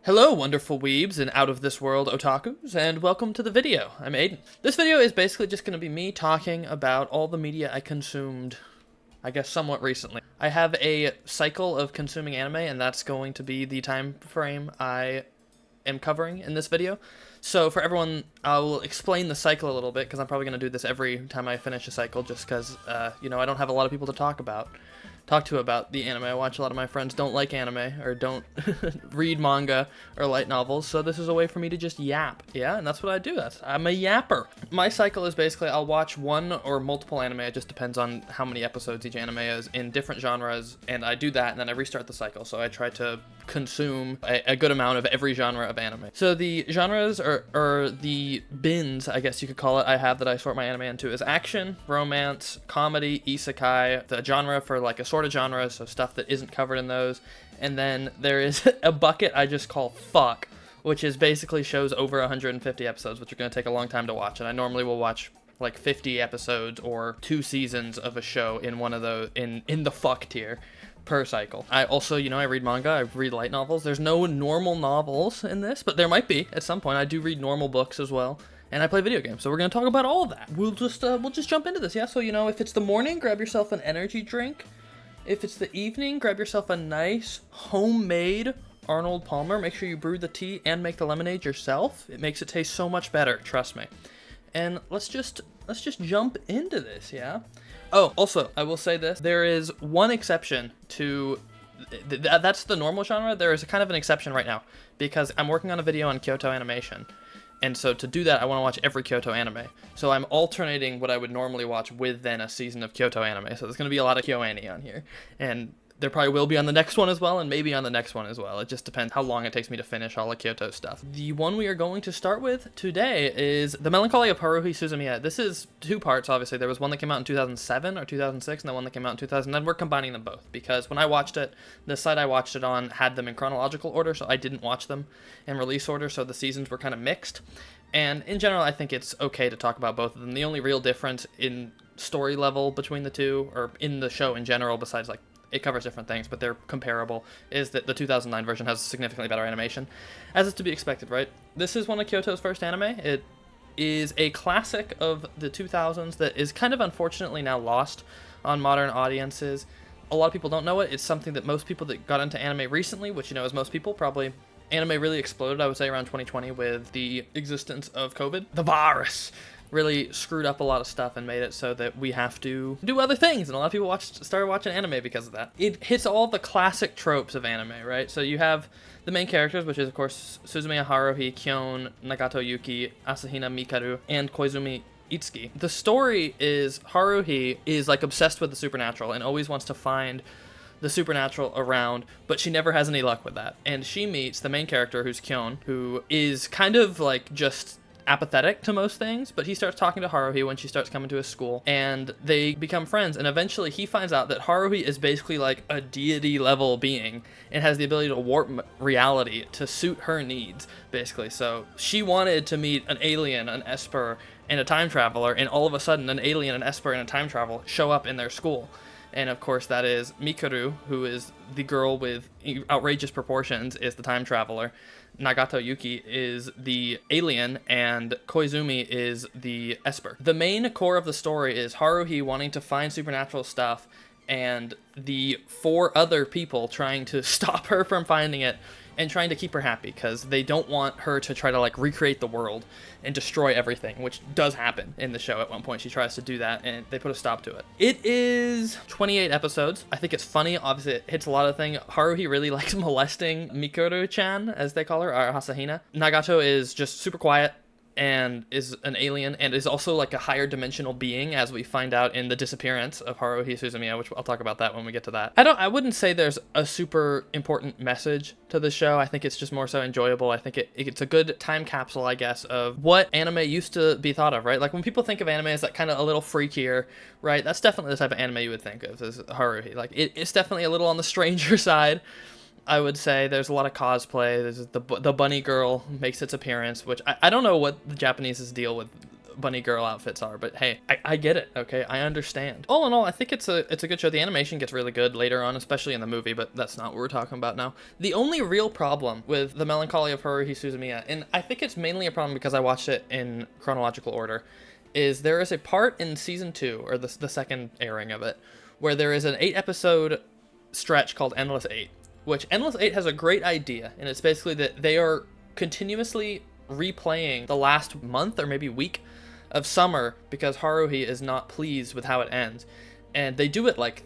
Hello, wonderful weebs and out-of-this-world otakus, and welcome to the video. I'm Aiden. This video is basically just going to be me talking about all the media I consumed, I guess, somewhat recently. I have a cycle of consuming anime, and that's going to be the time frame I am covering in this video. So for everyone, I'll explain the cycle a little bit, because I'm probably going to do this every time I finish a cycle, just because, I don't have a lot of people to talk to about the anime I watch. A lot of my friends don't like anime or don't read manga or light novels, so this is a way for me to just yap. Yeah, and that's what I do. I'm a yapper. My cycle is basically I'll watch one or multiple anime. It just depends on how many episodes each anime is in different genres, and I do that and then I restart the cycle. So I try to consume a good amount of every genre of anime. So the genres or the bins, I guess you could call it, I have that I sort my anime into is action, romance, comedy, isekai, the genre for like assorted genres, so stuff that isn't covered in those. And then there is a bucket I just call fuck, which is basically shows over 150 episodes, which are going to take a long time to watch. And I normally will watch like 50 episodes or 2 seasons of a show in one of those in the fuck tier per cycle. I also, I read manga, I read light novels. There's no normal novels in this, but there might be at some point. I do read normal books as well, and I play video games. So we're going to talk about all of that. We'll just jump into this. Yeah, so if it's the morning, grab yourself an energy drink. If it's the evening, grab yourself a nice homemade Arnold Palmer. Make sure you brew the tea and make the lemonade yourself. It makes it taste so much better, trust me. And let's just jump into this, yeah? Oh, also, I will say this. There is one exception to... that's the normal genre. There is kind of an exception right now, because I'm working on a video on Kyoto animation. And so to do that, I want to watch every Kyoto anime. So I'm alternating what I would normally watch with then a season of Kyoto anime. So there's going to be a lot of KyoAni on here. And there probably will be on the next one as well, and maybe on the next one as well. It just depends how long it takes me to finish all the Kyoto stuff. The one we are going to start with today is The Melancholy of Haruhi Suzumiya. This is 2 parts, obviously. There was one that came out in 2007 or 2006, and the one that came out in 2009. We're combining them both, because when I watched it, the site I watched it on had them in chronological order, so I didn't watch them in release order, so the seasons were kind of mixed. And in general, I think it's okay to talk about both of them. The only real difference in story level between the two, or in the show in general, besides like it covers different things, but they're comparable, is that the 2009 version has significantly better animation, as is to be expected, right? This is one of Kyoto's first anime. It is a classic of the 2000s that is kind of unfortunately now lost on modern audiences. A lot of people don't know it. It's something that most people that got into anime recently, which, as most people probably... Anime really exploded, I would say, around 2020 with the existence of COVID. The virus really screwed up a lot of stuff and made it so that we have to do other things. And a lot of people started watching anime because of that. It hits all the classic tropes of anime, right? So you have the main characters, which is, of course, Suzumiya, Haruhi, Kyon, Nagato, Yuki, Asahina, Mikaru, and Koizumi Itsuki. The story is Haruhi is like obsessed with the supernatural and always wants to find the supernatural around, but she never has any luck with that. And she meets the main character, who's Kyon, who is kind of like just apathetic to most things, but he starts talking to Haruhi when she starts coming to his school, and they become friends. And eventually he finds out that Haruhi is basically like a deity level being and has the ability to warp reality to suit her needs, basically. So she wanted to meet an alien, an Esper, and a time traveler, and all of a sudden an alien, an Esper, and a time traveler show up in their school. And of course that is Mikaru, who is the girl with outrageous proportions, is the time traveler. Nagato Yuki is the alien, and Koizumi is the Esper. The main core of the story is Haruhi wanting to find supernatural stuff, and the 4 other people trying to stop her from finding it and trying to keep her happy, because they don't want her to try to like recreate the world and destroy everything, which does happen in the show. At one point she tries to do that and they put a stop to it. It is 28 episodes. I think it's funny. Obviously it hits a lot of things. Haruhi really likes molesting Mikaru-chan, as they call her, or Asahina. Nagato is just super quiet and is an alien, and is also like a higher dimensional being, as we find out in the Disappearance of Haruhi Suzumiya, which I'll talk about that when we get to that. I wouldn't say there's a super important message to the show. I think it's just more so enjoyable. I think it's a good time capsule, I guess, of what anime used to be thought of, right? Like when people think of anime as that kind of a little freakier, right? That's definitely the type of anime you would think of as Haruhi. Like it's definitely a little on the stranger side, I would say. There's a lot of cosplay. There's the bunny girl makes its appearance, which I don't know what the Japanese's deal with bunny girl outfits are, but hey, I get it, okay? I understand. All in all, I think it's a good show. The animation gets really good later on, especially in the movie, but that's not what we're talking about now. The only real problem with the Melancholy of Haruhi Suzumiya, and I think it's mainly a problem because I watched it in chronological order, is there is a part in season 2, or the second airing of it, where there is an 8-episode stretch called Endless 8, which Endless 8 has a great idea, and it's basically that they are continuously replaying the last month or maybe week of summer because Haruhi is not pleased with how it ends. And they do it like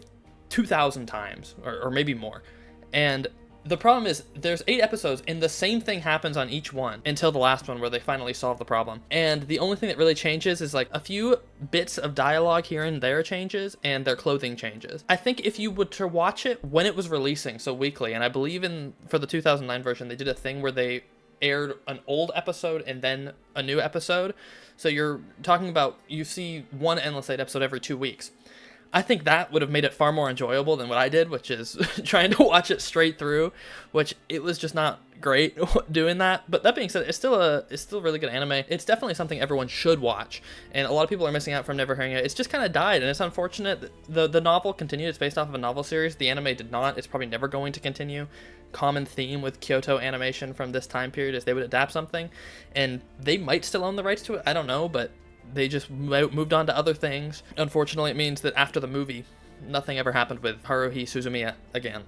2,000 times or maybe more. And the problem is there's 8 episodes and the same thing happens on each one until the last one where they finally solve the problem. And the only thing that really changes is like a few bits of dialogue here and there changes and their clothing changes. I think if you were to watch it when it was releasing, so weekly, and I believe for the 2009 version, they did a thing where they aired an old episode and then a new episode. So you're talking about, you see one Endless 8 episode every 2 weeks. I think that would have made it far more enjoyable than what I did, which is trying to watch it straight through, which it was just not great doing that. But that being said, it's still really good anime. It's definitely something everyone should watch, and a lot of people are missing out from never hearing it. It's just kind of died, and it's unfortunate. The novel continued. It's based off of a novel series. The anime did not. It's probably never going to continue. Common theme with Kyoto Animation from this time period is they would adapt something, and they might still own the rights to it. I don't know, but they just moved on to other things. Unfortunately, it means that after the movie, nothing ever happened with Haruhi Suzumiya again.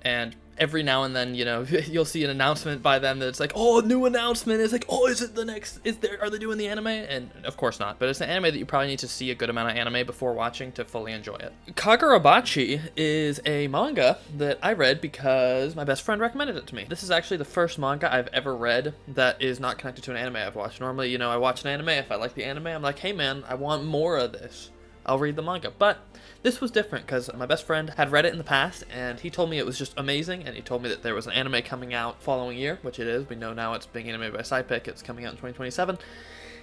And every now and then, you know, you'll see an announcement by them that it's like, oh, new announcement. It's like, oh, is it the next? Are they doing the anime? And of course not. But it's an anime that you probably need to see a good amount of anime before watching to fully enjoy it. Kagurabachi is a manga that I read because my best friend recommended it to me. This is actually the first manga I've ever read that is not connected to an anime I've watched. Normally, you know, I watch an anime. If I like the anime, I'm like, hey man, I want more of this. I'll read the manga. But this was different because my best friend had read it in the past and he told me it was just amazing, and he told me that there was an anime coming out following year, which it is. We know now it's being animated by Cyberpunk. It's coming out in 2027.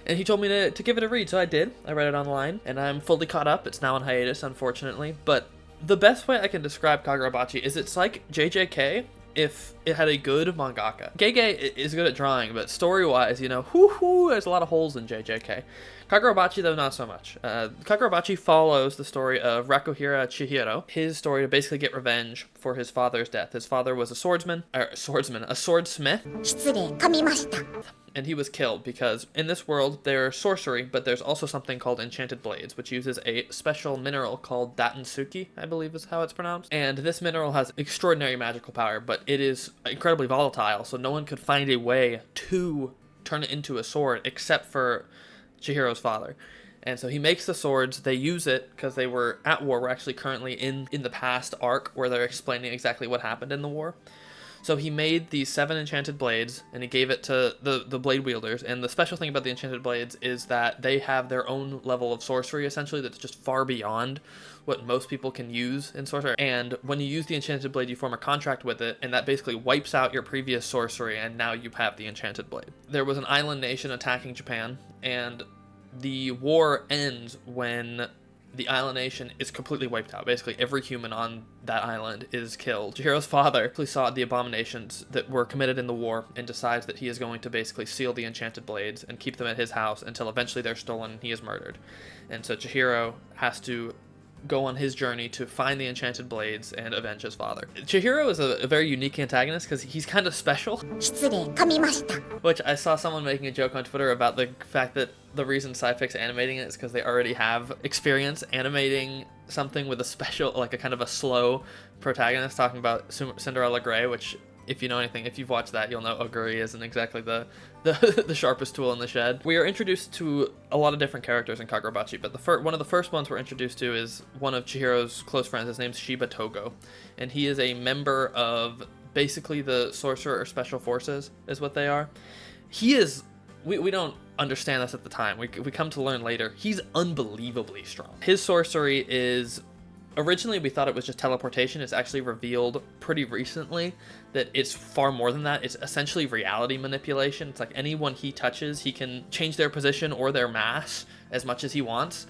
And he told me to give it a read, so I did. I read it online and I'm fully caught up. It's now on hiatus, unfortunately. But the best way I can describe Kagurabachi is it's like JJK if it had a good mangaka. Gege is good at drawing, but story-wise, you know, there's a lot of holes in JJK. Kagurabachi, though, not so much. Kagurabachi follows the story of Rakuhira Chihiro, his story to basically get revenge for his father's death. His father was a swordsmith, and he was killed because in this world there's sorcery, but there's also something called Enchanted Blades, which uses a special mineral called Datensuki, I believe is how it's pronounced. And this mineral has extraordinary magical power, but it is incredibly volatile, so no one could find a way to turn it into a sword except for Chihiro's father. And so he makes the swords. They use it because they were at war. We're actually currently in the past arc where they're explaining exactly what happened in the war. So he made these 7 enchanted blades, and he gave it to the blade wielders. And the special thing about the enchanted blades is that they have their own level of sorcery, essentially, that's just far beyond what most people can use in sorcery. And when you use the enchanted blade, you form a contract with it, and that basically wipes out your previous sorcery, and now you have the enchanted blade. There was an island nation attacking Japan, and the war ends when the island nation is completely wiped out. Basically, every human on that island is killed. Chihiro's father saw the abominations that were committed in the war and decides that he is going to basically seal the enchanted blades and keep them at his house until eventually they're stolen and he is murdered. And so Chihiro has to go on his journey to find the enchanted blades and avenge his father. Chihiro is a very unique antagonist because he's kind of special. Which I saw someone making a joke on Twitter about the fact that the reason Sci-Fi's animating it is because they already have experience animating something with a special, like a kind of a slow protagonist, talking about Cinderella Grey, which, if you know anything, if you've watched that, you'll know Oguri isn't exactly the sharpest tool in the shed. We are introduced to a lot of different characters in Kagurabachi, but one of the first ones we're introduced to is one of Chihiro's close friends. His name's Shiba Togo, and he is a member of basically the Sorcerer or Special Forces is what they are. He is, we don't understand this at the time. We come to learn later. He's unbelievably strong. His sorcery is, originally we thought it was just teleportation. It's actually revealed pretty recently that it's far more than that. It's essentially reality manipulation. It's like anyone he touches, he can change their position or their mass as much as he wants.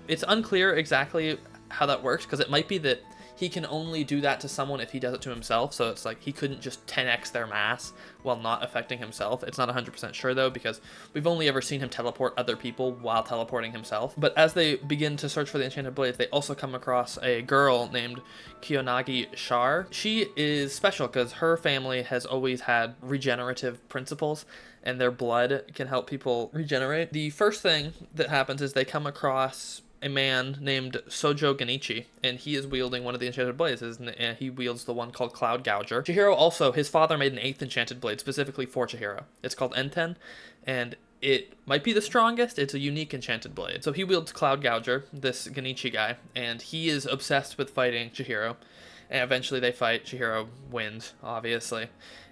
It's unclear exactly how that works, because it might be that he can only do that to someone if he does it to himself. So it's like he couldn't just 10x their mass while not affecting himself. It's not 100% sure though, because we've only ever seen him teleport other people while teleporting himself. But as they begin to search for the Enchanted Blades, they also come across a girl named Kiyonagi Shar. She is special because her family has always had regenerative principles, and their blood can help people regenerate. The first thing that happens is they come across a man named Sojo Genichi, and he is wielding one of the Enchanted Blades, and he wields the one called Cloud Gouger. Chihiro also, his father made an 8th Enchanted Blade specifically for Chihiro. It's called Enten, and it might be the strongest. It's a unique Enchanted Blade. So he wields Cloud Gouger, this Genichi guy, and he is obsessed with fighting Chihiro, and eventually they fight. Chihiro wins, obviously.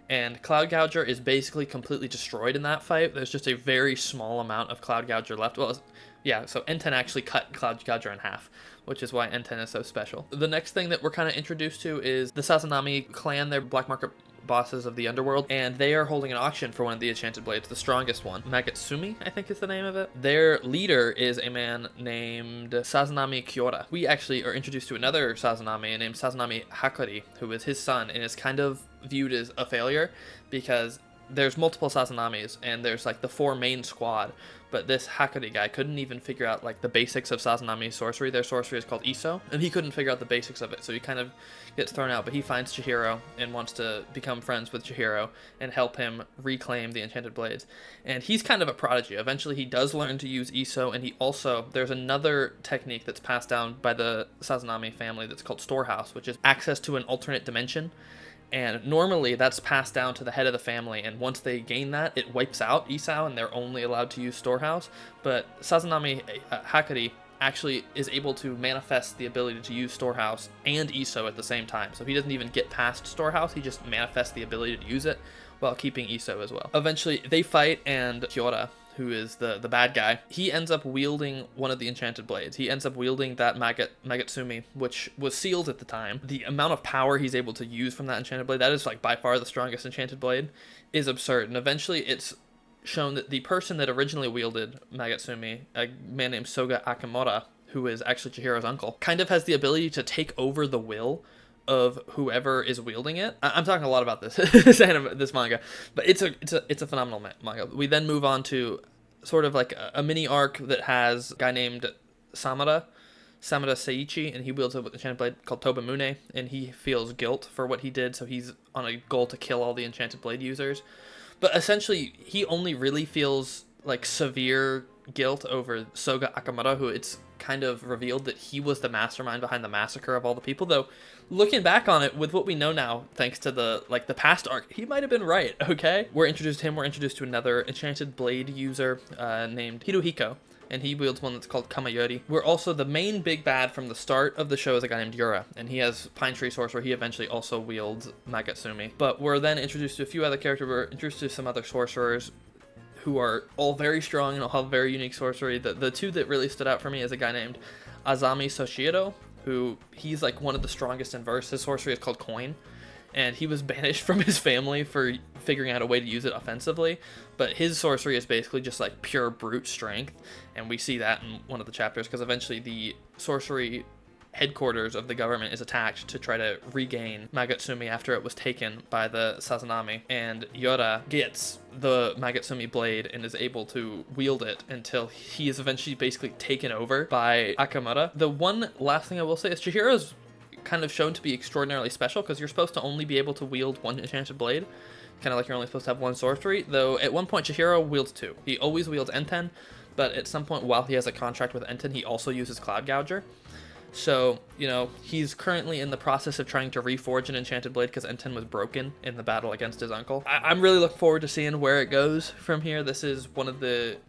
And Cloud Gouger is basically completely destroyed in that fight. There's just a very small amount of Cloud Gouger left. Well, yeah, so Enten actually cut Cloud Gouger in half, which is why Enten is so special. The next thing that we're kind of introduced to is the Sazanami clan. They're black market bosses of the underworld, and they are holding an auction for one of the Enchanted Blades, the strongest one. Magatsumi, I think is the name of it. Their leader is a man named Sazanami Kyora. We actually are introduced to another Sazanami named Sazanami Hakari, who is his son, and is kind of viewed as a failure because there's multiple Sazanamis, and there's like the 4 main squad, but this Hakari guy couldn't even figure out like the basics of Sazanami sorcery. Their sorcery is called Iso, and he couldn't figure out the basics of it, so he kind of gets thrown out. But he finds Chihiro and wants to become friends with Chihiro and help him reclaim the Enchanted Blades. And he's kind of a prodigy. Eventually he does learn to use Iso, and he also, there's another technique that's passed down by the Sazanami family that's called Storehouse, which is access to an alternate dimension. And normally that's passed down to the head of the family, and once they gain that, it wipes out Isao, and they're only allowed to use Storehouse. But Sazanami Hakari actually is able to manifest the ability to use Storehouse and Iso at the same time. So he doesn't even get past Storehouse, he just manifests the ability to use it while keeping Iso as well. Eventually they fight, and Kyora, who is the bad guy, he ends up wielding one of the Enchanted Blades. He ends up wielding that Magatsumi, which was sealed at the time. The amount of power he's able to use from that Enchanted Blade, that is like by far the strongest Enchanted Blade, is absurd. And eventually it's shown that the person that originally wielded Magatsumi, a man named Soga Akimura, who is actually Chihiro's uncle, kind of has the ability to take over the will of whoever is wielding it. I'm talking a lot about this this manga, but it's a phenomenal manga. We then move on to sort of like a mini arc that has a guy named Samura Seiichi, and he wields a Enchanted Blade called Tobamune, and he feels guilt for what he did, so he's on a goal to kill all the Enchanted Blade users. But essentially, he only really feels like severe guilt over Soga Akimura, who it's kind of revealed that he was the mastermind behind the massacre of all the people. Though, looking back on it, with what we know now, thanks to the past arc, he might have been right, okay? We're introduced to another Enchanted Blade user named Hirohiko, and he wields one that's called Kamayori. We're also, the main big bad from the start of the show is a guy named Yura, and he has Pine Tree Sorcerer. He eventually also wields Magatsumi. But we're then introduced to a few other characters. We're introduced to some other sorcerers who are all very strong and all have very unique sorcery. The two that really stood out for me is a guy named Azami Soshiro, who he's like one of the strongest in verse. His sorcery is called Coin, and he was banished from his family for figuring out a way to use it offensively. But his sorcery is basically just like pure brute strength, and we see that in one of the chapters, because eventually the sorcery headquarters of the government is attacked to try to regain Magatsumi after it was taken by the Sazanami, and Yora gets the Magatsumi blade and is able to wield it until he is eventually basically taken over by Akimura. The one last thing I will say is Chihiro's kind of shown to be extraordinarily special, because you're supposed to only be able to wield one Enchanted Blade, kind of like you're only supposed to have one sorcery, though at one point Chihiro wields 2. He always wields Enten, but at some point while he has a contract with Enten, he also uses Cloud Gouger. So, you know, he's currently in the process of trying to reforge an Enchanted Blade because Enten was broken in the battle against his uncle. I'm really looking forward to seeing where it goes from here. This is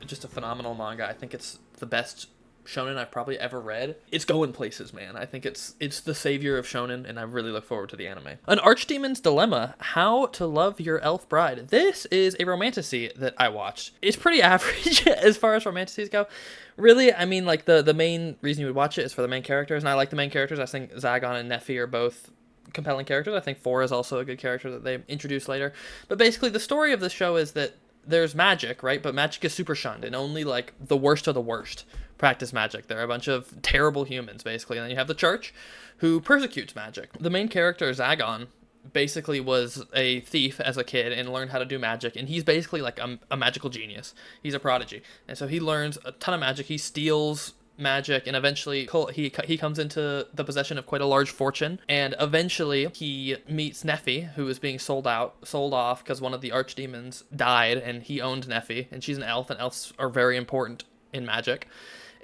just a phenomenal manga. I think it's the best shonen I've probably ever read. It's going places, man. I think it's the savior of shonen, and I really look forward to the anime. An Archdemon's Dilemma, How to Love Your Elf Bride. This is a romantasy that I watched. It's pretty average as far as romantasies go. Really, I mean, like, the main reason you would watch it is for the main characters, and I like the main characters. I think Zagon and Nephi are both compelling characters. I think 4 is also a good character that they introduce later. But basically, the story of the show is that there's magic, right? But magic is super shunned, and only, like, the worst of the worst practice magic. They're a bunch of terrible humans, basically. And then you have the church, who persecutes magic. The main character, Zagon, basically was a thief as a kid and learned how to do magic, and he's basically like a magical genius. He's a prodigy, and so he learns a ton of magic. He steals magic, and eventually he comes into the possession of quite a large fortune, and eventually he meets Neffy, who is being sold off because one of the archdemons died, and he owned Neffy, and she's an elf, and elves are very important in magic.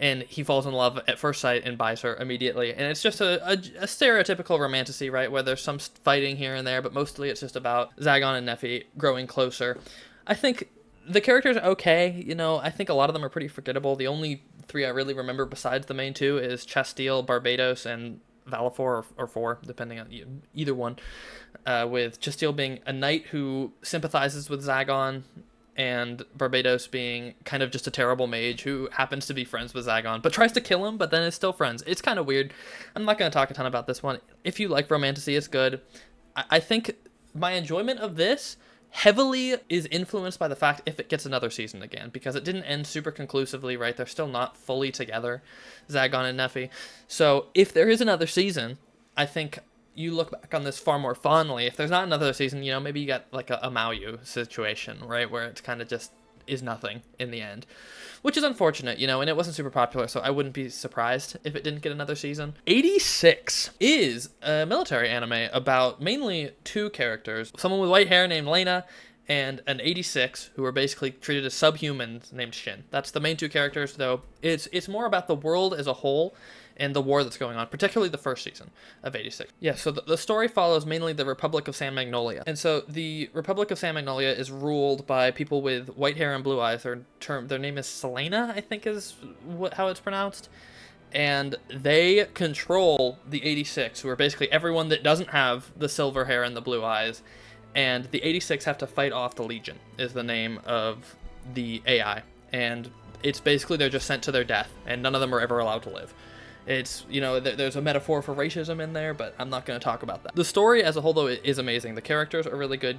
And he falls in love at first sight and buys her immediately. And it's just a stereotypical romantasy, right, where there's some fighting here and there, but mostly it's just about Zagon and Neffy growing closer. I think the characters are okay. You know, I think a lot of them are pretty forgettable. The only three I really remember besides the main two is Chastile, Barbados, and Valifor, or Four, depending on either one. With Chastile being a knight who sympathizes with Zagon, and Barbados being kind of just a terrible mage who happens to be friends with Zagon, but tries to kill him, but then is still friends. It's kind of weird. I'm not going to talk a ton about this one. If you like romantasy, it's good. I think my enjoyment of this heavily is influenced by the fact if it gets another season again, because it didn't end super conclusively, right? They're still not fully together, Zagon and Neffy. So if there is another season, I think you look back on this far more fondly. If there's not another season, you know, maybe you got like a Maoyu situation, right, where it's kind of just is nothing in the end, which is unfortunate, you know, and it wasn't super popular, so I wouldn't be surprised if it didn't get another season. 86 is a military anime about mainly two characters, someone with white hair named Lena, and an 86 who are basically treated as subhumans named Shin. That's the main two characters, though. It's more about the world as a whole and the war that's going on, particularly the first season of 86. Yeah, so the story follows mainly the Republic of San Magnolia. And so the Republic of San Magnolia is ruled by people with white hair and blue eyes. Their name is Selena, I think is how it's pronounced. And they control the 86, who are basically everyone that doesn't have the silver hair and the blue eyes. And the 86 have to fight off the Legion, is the name of the AI. And it's basically they're just sent to their death, and none of them are ever allowed to live. It's, you know, there's a metaphor for racism in there, but I'm not going to talk about that. The story as a whole, though, is amazing. The characters are really good.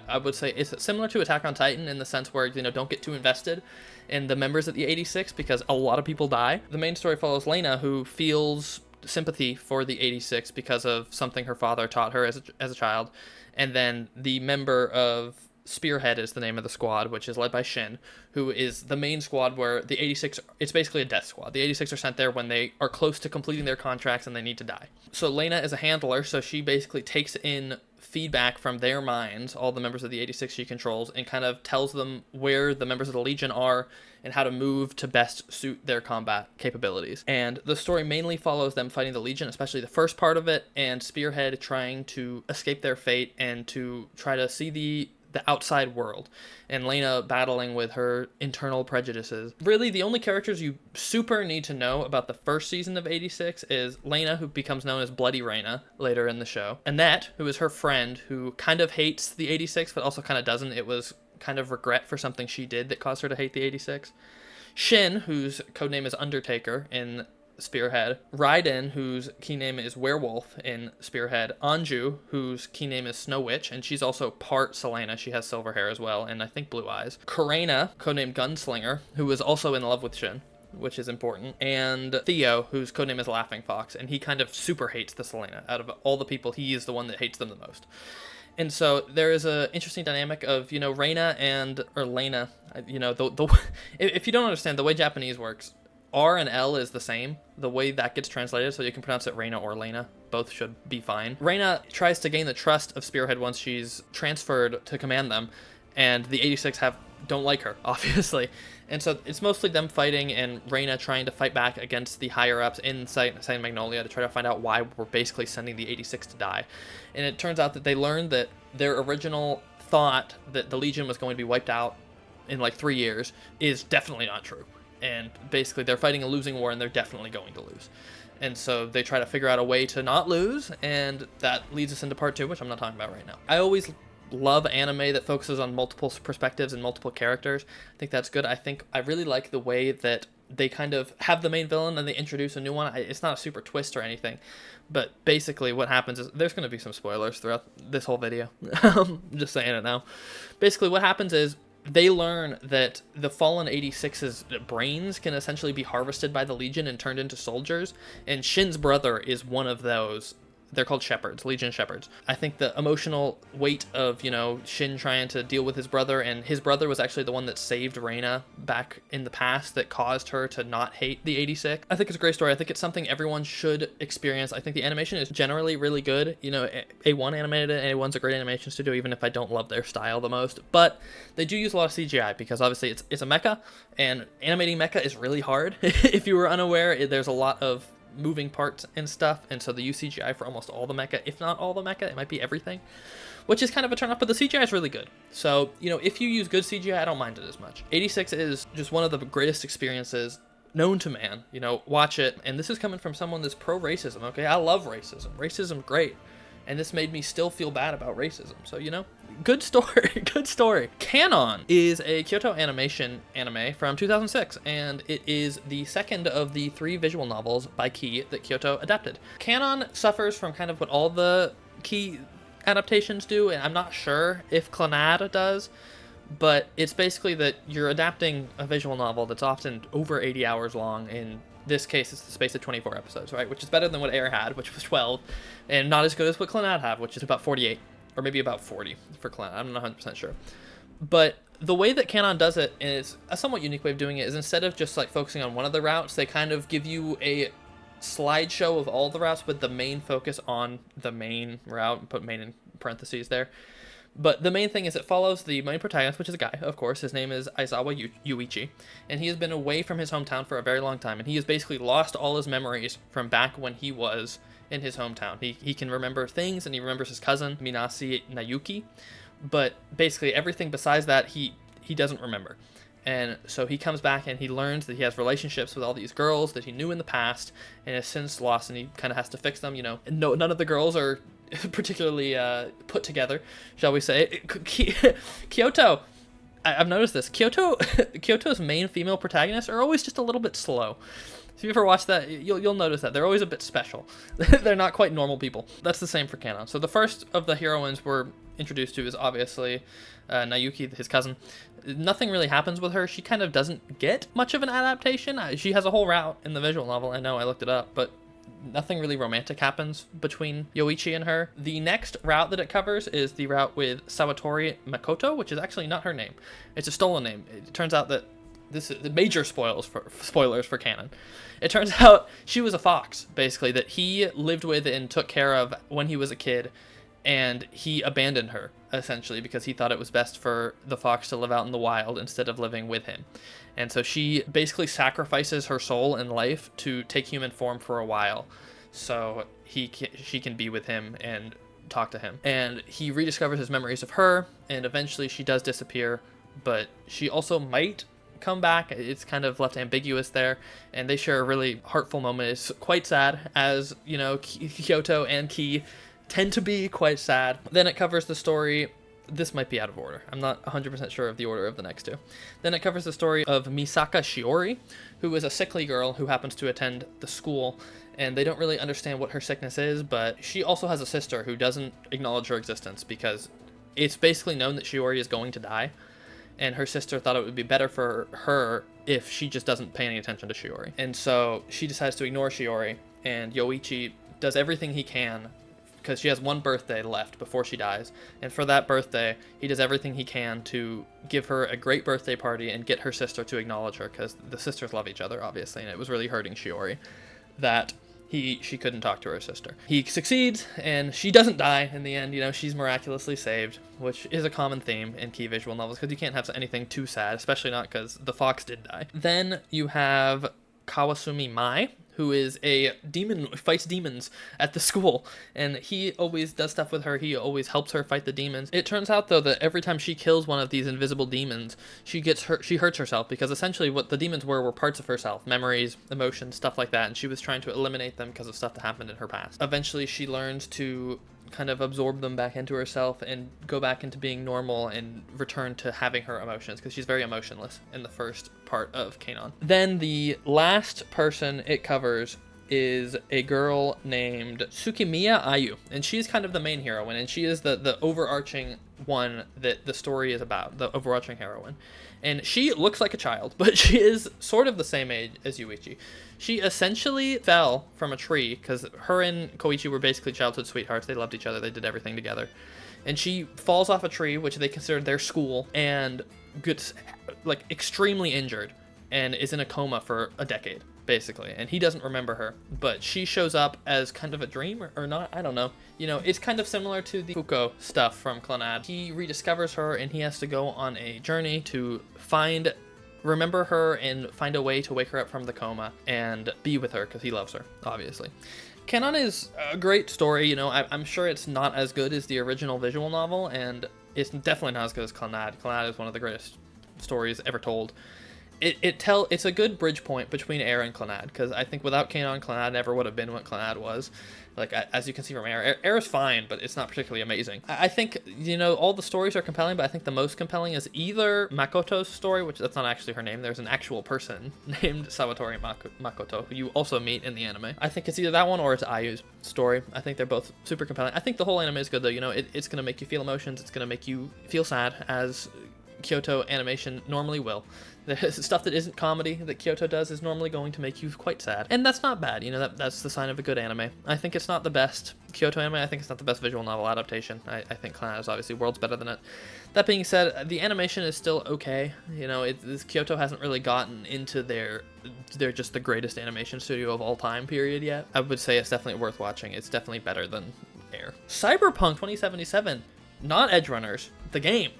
I would say it's similar to Attack on Titan in the sense where, you know, don't get too invested in the members of the 86 because a lot of people die. The main story follows Lena, who feels sympathy for the 86 because of something her father taught her as a child. And then the member of Spearhead is the name of the squad, which is led by Shin, who is the main squad where the 86, it's basically a death squad. The 86 are sent there when they are close to completing their contracts and they need to die. So Lena is a handler, so she basically takes in feedback from their minds, all the members of the 86 she controls, and kind of tells them where the members of the Legion are and how to move to best suit their combat capabilities. And the story mainly follows them fighting the Legion, especially the first part of it, and Spearhead trying to escape their fate and to try to see the outside world, and Lena battling with her internal prejudices. Really, the only characters you super need to know about the first season of 86 is Lena, who becomes known as Bloody Reina later in the show, Annette, who is her friend, who kind of hates the 86, but also kind of doesn't. It was kind of regret for something she did that caused her to hate the 86. Shin, whose codename is Undertaker in Spearhead, Raiden, whose key name is Werewolf in Spearhead, Anju, whose key name is Snow Witch, and she's also part Selena. She has silver hair as well, and I think blue eyes. Karena, codename Gunslinger, who is also in love with Shin, which is important, and Theo, whose codename is Laughing Fox, and he kind of super hates the Selena. Out of all the people, he is the one that hates them the most. And so there is a interesting dynamic of, you know, Lena, you know, if you don't understand the way Japanese works, R and L is the same, the way that gets translated, so you can pronounce it Reina or Lena. Both should be fine. Reina tries to gain the trust of Spearhead once she's transferred to command them, and the 86 don't like her, obviously. And so it's mostly them fighting and Reina trying to fight back against the higher-ups in San Magnolia to try to find out why we're basically sending the 86 to die. And it turns out that they learned that their original thought that the Legion was going to be wiped out in like 3 years is definitely not true. And basically they're fighting a losing war and they're definitely going to lose. And so they try to figure out a way to not lose, and that leads us into part 2, which I'm not talking about right now. I always love anime that focuses on multiple perspectives and multiple characters. I think that's good. I really like the way that they kind of have the main villain and they introduce a new one. It's not a super twist or anything, but basically what happens is there's going to be some spoilers throughout this whole video. I'm just saying it now. Basically what happens is they learn that the fallen 86's brains can essentially be harvested by the Legion and turned into soldiers, and Shin's brother is one of those. They're called shepherds, Legion shepherds. I think the emotional weight of, Shin trying to deal with his brother, and his brother was actually the one that saved Reina back in the past that caused her to not hate the 86. I think it's a great story. I think it's something everyone should experience. I think the animation is generally really good. A1 animated it, and A1's a great animation studio, even if I don't love their style the most. But they do use a lot of CGI because obviously it's a mecha, and animating mecha is really hard. If you were unaware, there's a lot of moving parts and stuff, and so they use CGI for almost all the mecha, if not all the mecha. It might be everything, which is kind of a turn off, but the CGI is really good. So, if you use good CGI, I don't mind it as much. 86 is just one of the greatest experiences known to man. Watch it, and this is coming from someone that's pro-racism, okay? I love racism. Racism's great, and this made me still feel bad about racism. So, good story, good story. Kanon is a Kyoto Animation anime from 2006, and it is the second of the 3 visual novels by Key that Kyoto adapted. Kanon suffers from kind of what all the Key adaptations do, and I'm not sure if Clannad does, but it's basically that you're adapting a visual novel that's often over 80 hours long. In this case, it's the space of 24 episodes, right? Which is better than what Air had, which was 12, and not as good as what Clannad had, which is about 48. Or maybe about 40 for Kanon. I'm not 100% sure. But the way that Kanon does it is a somewhat unique way of doing it, is instead of just like focusing on one of the routes, they kind of give you a slideshow of all the routes with the main focus on the main route, put main in parentheses there. But the main thing is it follows the main protagonist, which is a guy, of course. His name is Aizawa Yuichi, and he has been away from his hometown for a very long time, and he has basically lost all his memories from back when he was in his hometown. He can remember things, and he remembers his cousin, Minasi Nayuki, but basically everything besides that, he doesn't remember. And so he comes back and he learns that he has relationships with all these girls that he knew in the past and has since lost, and he kind of has to fix them, No, none of the girls are particularly put together, shall we say. Kyoto, I've noticed this. Kyoto's main female protagonists are always just a little bit slow. If you ever watch that, you'll notice that they're always a bit special. They're not quite normal people. That's the same for Kanon. So the first of the heroines we're introduced to is obviously Nayuki, his cousin. Nothing really happens with her. She kind of doesn't get much of an adaptation. She has a whole route in the visual novel. I know, I looked it up, but nothing really romantic happens between Yoichi and her. The next route that it covers is the route with Sawatori Makoto, which is actually not her name. It's a stolen name. It turns out that this is the major spoilers for Kanon. It turns out she was a fox, basically, that he lived with and took care of when he was a kid, and he abandoned her, essentially, because he thought it was best for the fox to live out in the wild instead of living with him. And so she basically sacrifices her soul and life to take human form for a while, so she can be with him and talk to him. And he rediscovers his memories of her, and eventually she does disappear, but she also might come back. It's kind of left ambiguous there, and they share a really heartful moment. It's quite sad, as Kyoto and Ki tend to be quite sad. Then it covers the story. This might be out of order. I'm not 100% sure of the order of the next two. Then it covers the story of Misaka Shiori, who is a sickly girl who happens to attend the school, and they don't really understand what her sickness is, but she also has a sister who doesn't acknowledge her existence because it's basically known that Shiori is going to die, and her sister thought it would be better for her if she just doesn't pay any attention to Shiori. And so she decides to ignore Shiori, and Yoichi does everything he can because she has one birthday left before she dies, and for that birthday he does everything he can to give her a great birthday party and get her sister to acknowledge her, because the sisters love each other, obviously, and it was really hurting Shiori that she couldn't talk to her sister. He succeeds, and she doesn't die in the end. She's miraculously saved, which is a common theme in Key visual novels, because you can't have anything too sad, especially not because the fox did die. Then you have Kawasumi Mai, who is a demon, fights demons at the school, and he always does stuff with her. He always helps her fight the demons. It turns out, though, that every time she kills one of these invisible demons, she hurts herself, because essentially what the demons were parts of herself, memories, emotions, stuff like that, and she was trying to eliminate them because of stuff that happened in her past. Eventually, she learns to kind of absorb them back into herself and go back into being normal and return to having her emotions, because she's very emotionless in the first part of Kanon. Then the last person it covers is a girl named Suzumiya Ayu, and she's kind of the main heroine, and she is the overarching one that the story is about, the overarching heroine. And she looks like a child, but she is sort of the same age as Yuichi. She essentially fell from a tree, because her and Koichi were basically childhood sweethearts. They loved each other. They did everything together. And she falls off a tree, which they considered their school, and gets, like, extremely injured and is in a coma for a decade, basically. And he doesn't remember her, but she shows up as kind of a dream or not. I don't know. You know, it's kind of similar to the Fuko stuff from Clannad. He rediscovers her, and he has to go on a journey to remember her and find a way to wake her up from the coma and be with her, because he loves her, obviously. Kanon is a great story. You know, I'm sure it's not as good as the original visual novel, and it's definitely not as good as Clannad. Clannad is one of the greatest stories ever told. It's a good bridge point between Air and Clannad, because I think without Kanon, Clannad never would have been what Clannad was. Like, as you can see from Air is fine, but it's not particularly amazing. I think, you know, all the stories are compelling, but I think the most compelling is either Makoto's story, which that's not actually her name. There's an actual person named Sawatori Makoto, who you also meet in the anime. I think it's either that one or it's Ayu's story. I think they're both super compelling. I think the whole anime is good, though. You know, it's going to make you feel emotions. It's going to make you feel sad, as Kyoto animation normally will. The stuff that isn't comedy that Kyoto does is normally going to make you quite sad. And that's not bad, you know, that's the sign of a good anime. I think it's not the best Kyoto anime, I think it's not the best visual novel adaptation. I think Clannad is obviously worlds better than it. That being said, the animation is still okay. You know, Kyoto hasn't really gotten into they're just the greatest animation studio of all time period yet. I would say it's definitely worth watching. It's definitely better than Air. Cyberpunk 2077, not Edge Runners, the game,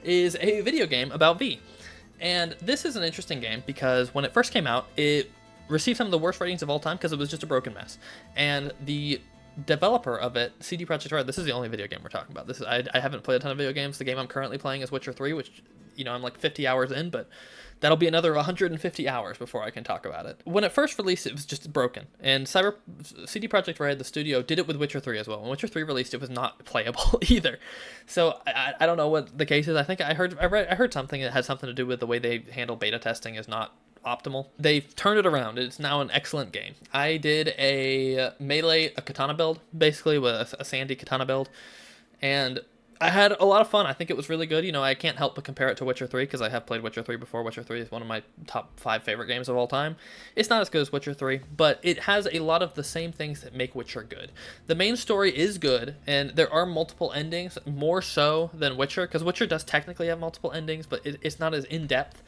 is a video game about V. And this is an interesting game because when it first came out, it received some of the worst ratings of all time because it was just a broken mess. And the developer of it, CD Projekt Red, this is the only video game we're talking about. I haven't played a ton of video games. The game I'm currently playing is Witcher 3, which, you know, I'm like 50 hours in, but that'll be another 150 hours before I can talk about it. When it first released, it was just broken. And CD Projekt Red, the studio, did it with Witcher 3 as well. When Witcher 3 released, it was not playable either. So I don't know what the case is. I think I heard something that had something to do with the way they handle beta testing is not optimal. They've turned it around. It's now an excellent game. I did a katana build, basically with a Sandy katana build, and I had a lot of fun. I think it was really good. You know, I can't help but compare it to Witcher 3 because I have played Witcher 3 before. Witcher 3 is one of my top 5 favorite games of all time. It's not as good as Witcher 3, but it has a lot of the same things that make Witcher good. The main story is good, and there are multiple endings, more so than Witcher, because Witcher does technically have multiple endings, but it's not as in-depth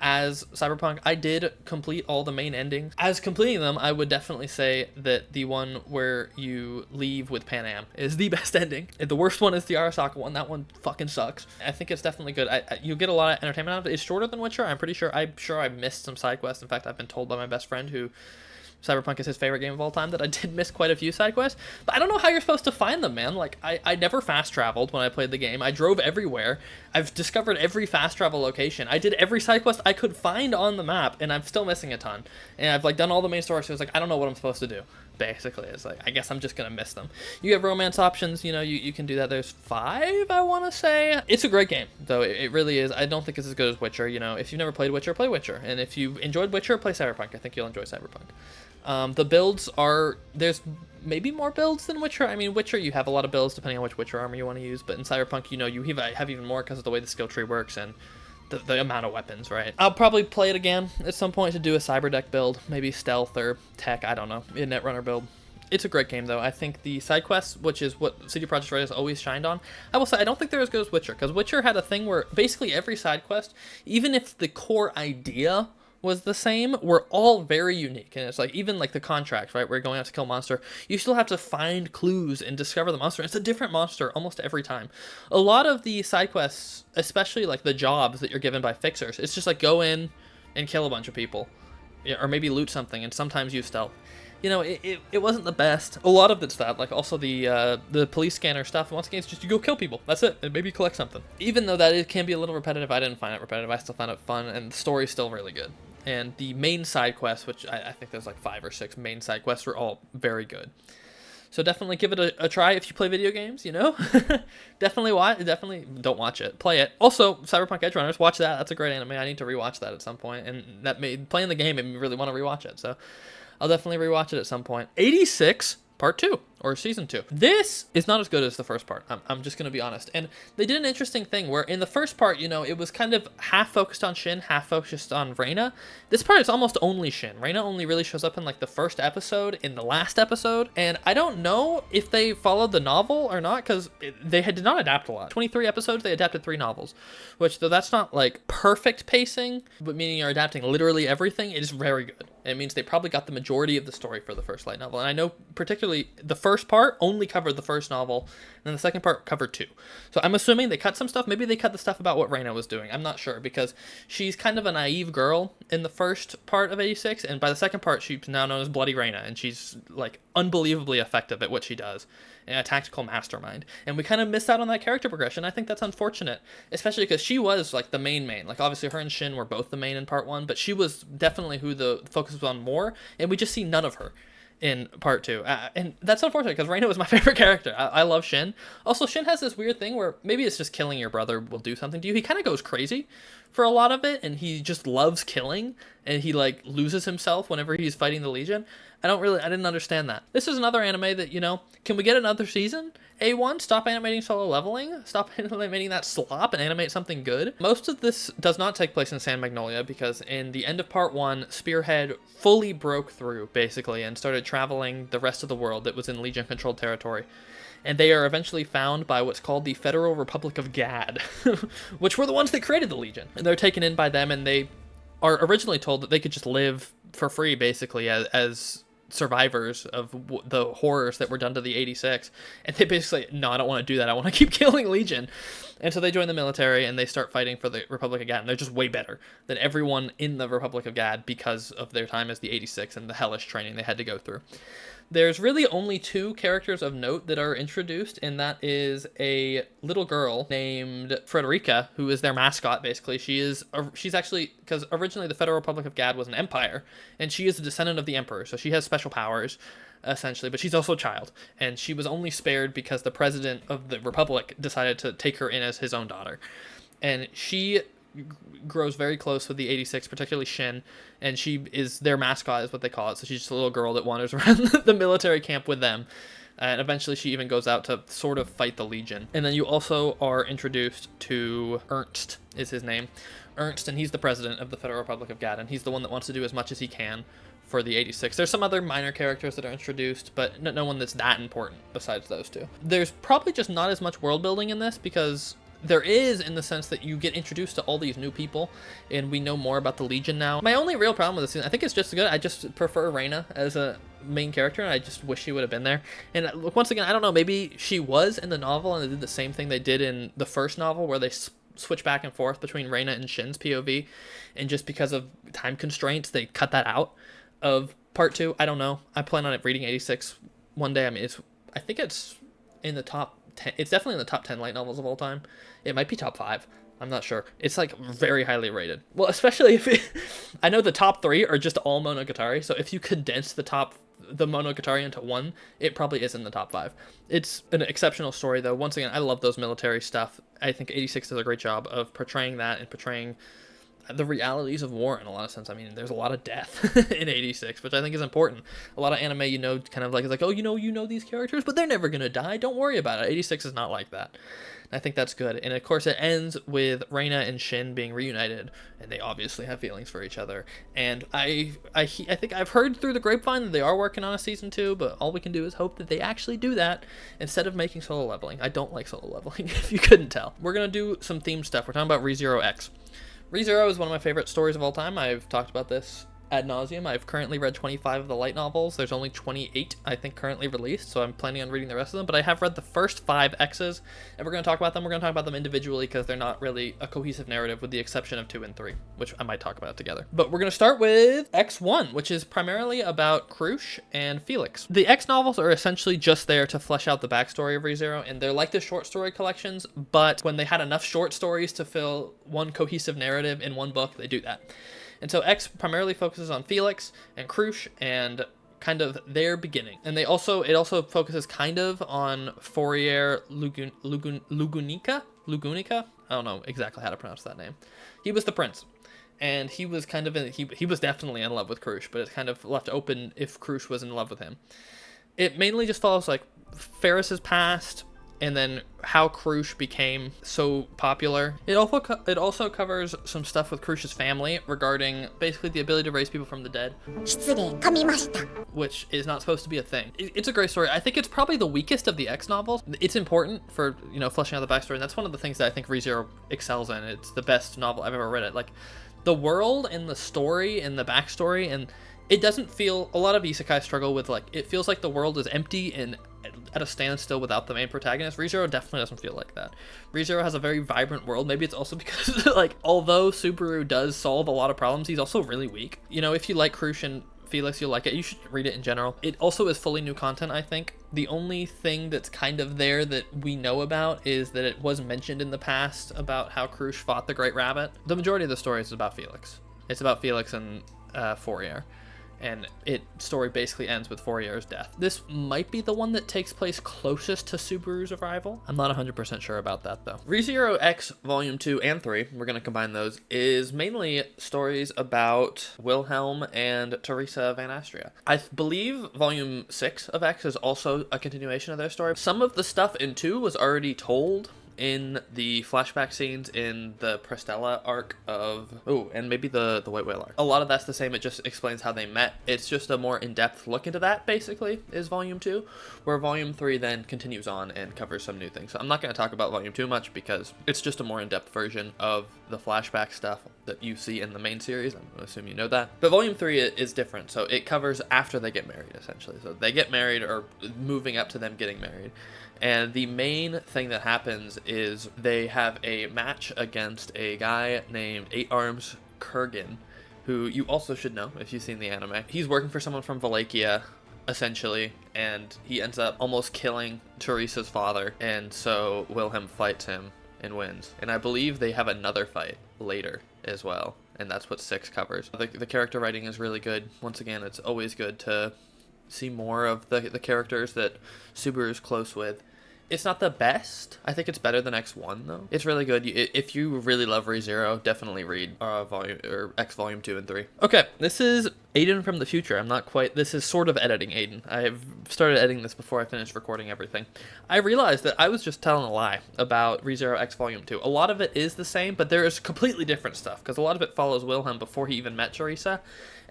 as Cyberpunk. I did complete all the main endings. As completing them, I would definitely say that the one where you leave with Pan Am is the best ending. The worst one is the Arasaka one. That one fucking sucks. I think it's definitely good. You get a lot of entertainment out of it. It's shorter than Witcher. I'm sure I missed some side quests. In fact, I've been told by my best friend who Cyberpunk is his favorite game of all time that I did miss quite a few side quests, but I don't know how you're supposed to find them, man. Like, I never fast traveled when I played the game. I drove everywhere. I've discovered every fast travel location. I did every side quest I could find on the map, and I'm still missing a ton. And I've, like, done all the main stories, so it's like, I don't know what I'm supposed to do. Basically, it's like, I guess I'm just gonna miss them. You have romance options, you know, you can do that. There's 5, I want to say. It's a great game, though. It really is. I don't think it's as good as Witcher. You know, if you've never played Witcher, play Witcher. And if you enjoyed Witcher, play Cyberpunk. I think you'll enjoy Cyberpunk. The builds there's maybe more builds than Witcher. I mean, Witcher, you have a lot of builds depending on which Witcher armor you want to use, but in Cyberpunk, you know, you have even more because of the way the skill tree works and the amount of weapons, right? I'll probably play it again at some point to do a cyber deck build, maybe stealth or tech, I don't know, a netrunner build. It's a great game, though. I think the side quests, which is what CD Projekt Red has always shined on, I will say I don't think they're as good as Witcher, because Witcher had a thing where basically every side quest, even if the core idea was the same, were all very unique. And it's like, even like the contract, right, where you're going out to kill a monster, you still have to find clues and discover the monster. It's a different monster almost every time. A lot of the side quests, especially like the jobs that you're given by fixers, it's just like go in and kill a bunch of people, or maybe loot something, and sometimes use stealth. You know, it wasn't the best. A lot of it's that, like also the police scanner stuff. Once again, it's just you go kill people. That's it, and maybe collect something. Even though that can be a little repetitive, I didn't find it repetitive. I still found it fun, and the story's still really good. And the main side quests, which I think there's like 5 or 6 main side quests, were all very good. So definitely give it a try if you play video games, you know? Definitely don't watch it. Play it. Also, Cyberpunk Edge Runners, watch that. That's a great anime. I need to rewatch that at some point, and playing the game made me really want to rewatch it. So I'll definitely rewatch it at some point. 86 part 2 or season 2. This is not as good as the first part. I'm just going to be honest. And they did an interesting thing where in the first part, you know, it was kind of half focused on Shin, half focused on Reina. This part is almost only Shin. Reina only really shows up in like the first episode, in the last episode. And I don't know if they followed the novel or not, because they did not adapt a lot. 23 episodes, they adapted 3 novels, which though that's not like perfect pacing, but meaning you're adapting literally everything, it is very good. It means they probably got the majority of the story for the first light novel. And I know particularly the first part only covered the first novel, and then the second part covered 2. So I'm assuming they cut some stuff. Maybe they cut the stuff about what Reina was doing. I'm not sure, because she's kind of a naive girl in the first part of 86, and by the second part, she's now known as Bloody Reina, and she's like unbelievably effective at what she does, and a tactical mastermind. And we kind of missed out on that character progression. I think that's unfortunate, especially because she was like the main. Like obviously her and Shin were both the main in part 1, but she was definitely who the focus was on more, and we just see none of her in part 2, and that's unfortunate because Reina was my favorite character. I love Shin. Also, Shin has this weird thing where maybe it's just killing your brother will do something to you. He kind of goes crazy for a lot of it, and he just loves killing, and he like loses himself whenever he's fighting the Legion. I didn't understand that. This is another anime that, you know, can we get another season? A1, stop animating solo leveling, stop animating that slop and animate something good. Most of this does not take place in San Magnolia, because in the end of part 1, Spearhead fully broke through, basically, and started traveling the rest of the world that was in Legion-controlled territory. And they are eventually found by what's called the Federal Republic of Gad, which were the ones that created the Legion. And they're taken in by them, and they are originally told that they could just live for free, basically, as survivors of the horrors that were done to the 86, and they basically, no, I don't want to do that, I want to keep killing Legion. And so they join the military and they start fighting for the Republic of Gad, and they're just way better than everyone in the Republic of Gad because of their time as the 86 and the hellish training they had to go through. There's really only 2 characters of note that are introduced, and that is a little girl named Frederica, who is their mascot, basically. She's actually, because originally the Federal Republic of Gad was an empire, and she is a descendant of the Emperor, so she has special powers, essentially, but she's also a child, and she was only spared because the president of the Republic decided to take her in as his own daughter. And she grows very close with the 86, particularly Shin, and she is their mascot, is what they call it. So she's just a little girl that wanders around the military camp with them, and eventually she even goes out to sort of fight the Legion. And then you also are introduced to Ernst, is his name. Ernst, and he's the president of the Federal Republic of Gad, and he's the one that wants to do as much as he can for the 86. There's some other minor characters that are introduced, but no one that's that important besides those 2. There's probably just not as much world building in this, because there is, in the sense that you get introduced to all these new people, and we know more about the Legion now. My only real problem with this, I think it's just good. I just prefer Reina as a main character, and I just wish she would have been there. And once again, I don't know, maybe she was in the novel and they did the same thing they did in the first novel, where they switch back and forth between Reina and Shin's POV, and just because of time constraints, they cut that out of part 2. I don't know. I plan on reading 86 one day. I mean, I think it's in the top 10. It's definitely in the top 10 light novels of all time. It might be top 5. I'm not sure. It's like very highly rated. Well, especially if I know the top 3 are just all Monogatari. So if you condense the Monogatari into one, it probably is in the top 5. It's an exceptional story, though. Once again, I love those military stuff. I think 86 does a great job of portraying that and portraying the realities of war in a lot of sense. I mean, there's a lot of death in 86, which I think is important. A lot of anime, you know, kind of like, it's like, oh, you know these characters, but they're never going to die. Don't worry about it. 86 is not like that. I think that's good. And of course, it ends with Reina and Shin being reunited, and they obviously have feelings for each other. And I think I've heard through the grapevine that they are working on a season 2, but all we can do is hope that they actually do that instead of making solo leveling. I don't like solo leveling, if you couldn't tell. We're going to do some theme stuff. We're talking about ReZero X. ReZero is one of my favorite stories of all time. I've talked about this ad nauseum. I've currently read 25 of the light novels. There's only 28, I think, currently released, so I'm planning on reading the rest of them. But I have read the first 5 X's, and we're going to talk about them. We're going to talk about them individually because they're not really a cohesive narrative, with the exception of 2 and 3, which I might talk about together. But we're going to start with X1, which is primarily about Krush and Felix. The X novels are essentially just there to flesh out the backstory of ReZero, and they're like the short story collections, but when they had enough short stories to fill one cohesive narrative in one book, they do that. And so X primarily focuses on Felix and Krush and kind of their beginning. And it also focuses kind of on Fourier Lugunica? I don't know exactly how to pronounce that name. He was the prince. And he was kind of he was definitely in love with Krush, but it's kind of left open if Krush was in love with him. It mainly just follows like Ferris's past, and then how Krush became so popular. It also covers some stuff with Krush's family regarding basically the ability to raise people from the dead, which is not supposed to be a thing. It's a great story. I think it's probably the weakest of the X novels. It's important for, you know, fleshing out the backstory, and that's one of the things that I think ReZero excels in. It's the best novel I've ever read. It like the world and the story and the backstory, and it doesn't feel, a lot of isekai struggle with, like, it feels like the world is empty and at a standstill without the main protagonist. ReZero definitely doesn't feel like that. ReZero has a very vibrant world. Maybe it's also because, like, although Subaru does solve a lot of problems, he's also really weak. You know, if you like Krush and Felix, you'll like it. You should read it in general. It also is fully new content, I think. The only thing that's kind of there that we know about is that it was mentioned in the past about how Krush fought the Great Rabbit. The majority of the story is about Felix. It's about Felix and Fourier. And story basically ends with Fourier's death. This might be the one that takes place closest to Subaru's arrival. I'm not 100% sure about that, though. ReZero X Volume 2 and 3, we're going to combine those, is mainly stories about Wilhelm and Teresa Van Astria. I believe Volume 6 of X is also a continuation of their story. Some of the stuff in 2 was already told in the flashback scenes in the Prestella arc of, and maybe the White Whale arc. A lot of that's the same, it just explains how they met. It's just a more in-depth look into that, basically, is Volume 2, where Volume 3 then continues on and covers some new things. So I'm not going to talk about Volume 2 much because it's just a more in-depth version of the flashback stuff that you see in the main series. I'm going to assume you know that. But Volume 3 is different, so it covers after they get married, essentially. So they get married, or moving up to them getting married. And the main thing that happens is they have a match against a guy named 8 Arms Kurgan, who you also should know if you've seen the anime. He's working for someone from Wallachia, essentially, and he ends up almost killing Teresa's father, and so Wilhelm fights him and wins. And I believe they have another fight later as well, and that's what 6 covers. The character writing is really good. Once again, it's always good to see more of the characters that Subaru's close with. It's not the best. I think it's better than X1, though. It's really good. If you really love ReZero, definitely read X Volume 2 and 3. Okay, this is Aiden from the future. This is sort of editing Aiden. I've started editing this before I finished recording everything. I realized that I was just telling a lie about ReZero X Volume 2. A lot of it is the same, but there is completely different stuff, because a lot of it follows Wilhelm before he even met Teresa,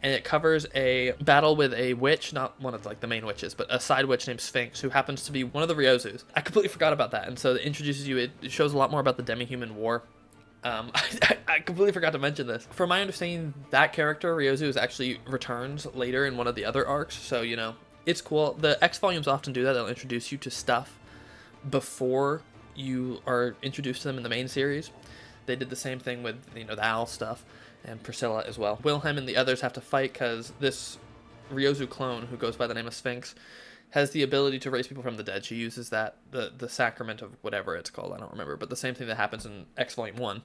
and it covers a battle with a witch, not one of like the main witches, but a side witch named Sphinx, who happens to be one of the Ryozus. I completely forgot about that, and so it introduces you, it shows a lot more about the demi-human war. I completely forgot to mention this. From my understanding, that character, Ryozu, actually returns later in one of the other arcs, so, you know, it's cool. The X volumes often do that. They'll introduce you to stuff before you are introduced to them in the main series. They did the same thing with, you know, the Owl stuff, and Priscilla as well. Wilhelm and the others have to fight because this Ryozu clone, who goes by the name of Sphinx, has the ability to raise people from the dead. She uses that, the sacrament of whatever it's called, I don't remember, but the same thing that happens in X Volume 1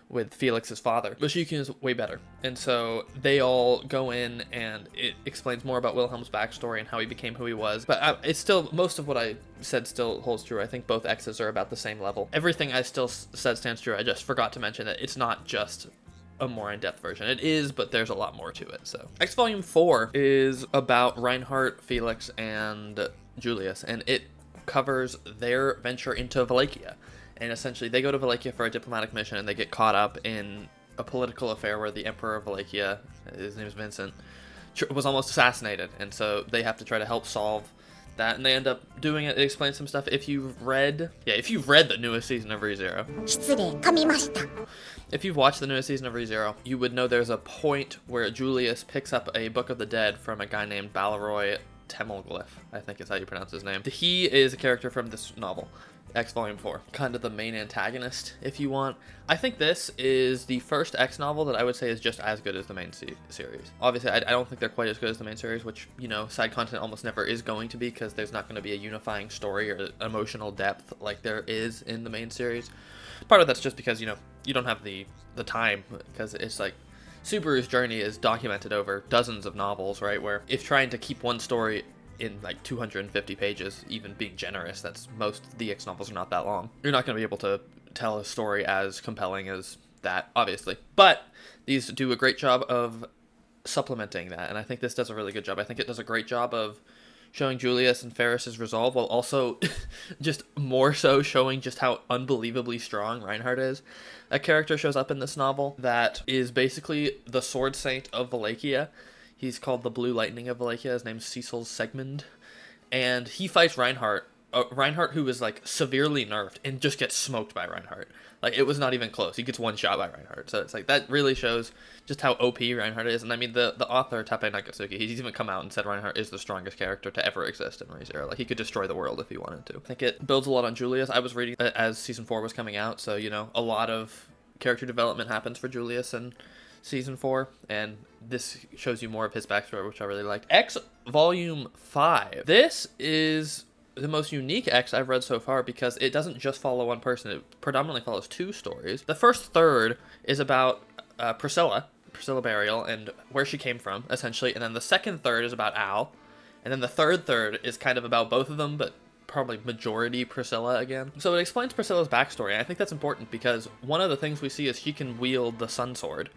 with Felix's father. But she is way better. And so they all go in, and it explains more about Wilhelm's backstory and how he became who he was. But it's still, most of what I said still holds true. I think both X's are about the same level. Everything I still said stands true. I just forgot to mention that it's not just a more in-depth version. It is, but there's a lot more to it. So X Volume 4 is about Reinhardt, Felix, and Julius, and it covers their venture into Wallachia. And essentially they go to Wallachia for a diplomatic mission, and they get caught up in a political affair where the Emperor of Wallachia, his name is Vincent, was almost assassinated, and so they have to try to help solve that, and they end up doing it. It explains some stuff. If you've read the newest season of ReZero, if you've watched the newest season of ReZero, you would know there's a point where Julius picks up a Book of the Dead from a guy named Balaroy Temelglyph, I think is how you pronounce his name. He is a character from this novel, X Volume 4. Kind of the main antagonist, if you want. I think this is the first X novel that I would say is just as good as the main series. Obviously, I don't think they're quite as good as the main series, which, you know, side content almost never is going to be, because there's not going to be a unifying story or emotional depth like there is in the main series. Part of that's just because, you know, you don't have the time, because it's like Subaru's journey is documented over dozens of novels, right? Where if trying to keep one story in like 250 pages, even being generous, that's most DX novels are not that long. You're not going to be able to tell a story as compelling as that, obviously. But these do a great job of supplementing that, and I think this does a really good job. I think it does a great job of showing Julius and Ferris's resolve, while also just more so showing just how unbelievably strong Reinhardt is. A character shows up in this novel that is basically the sword saint of Wallachia. He's called the Blue Lightning of Wallachia. His name's Cecil Segmund. And he fights Reinhardt. Reinhardt, who is, like, severely nerfed, and just gets smoked by Reinhardt. Like, it was not even close. He gets one shot by Reinhardt. So it's like, that really shows just how OP Reinhardt is. And I mean, the author, Tappei Nakatsuki, he's even come out and said Reinhardt is the strongest character to ever exist in Re:Zero. Like, he could destroy the world if he wanted to. I think it builds a lot on Julius. I was reading it as Season 4 was coming out, so, you know, a lot of character development happens for Julius in Season 4, and this shows you more of his backstory, which I really liked. X Volume 5. This is the most unique X I've read so far because it doesn't just follow one person. It predominantly follows two stories. The first third is about Priscilla Burial, and where she came from, essentially. And then the second third is about Al. And then the third is kind of about both of them, but probably majority Priscilla again. So it explains Priscilla's backstory, and I think that's important because one of the things we see is she can wield the Sun Sword.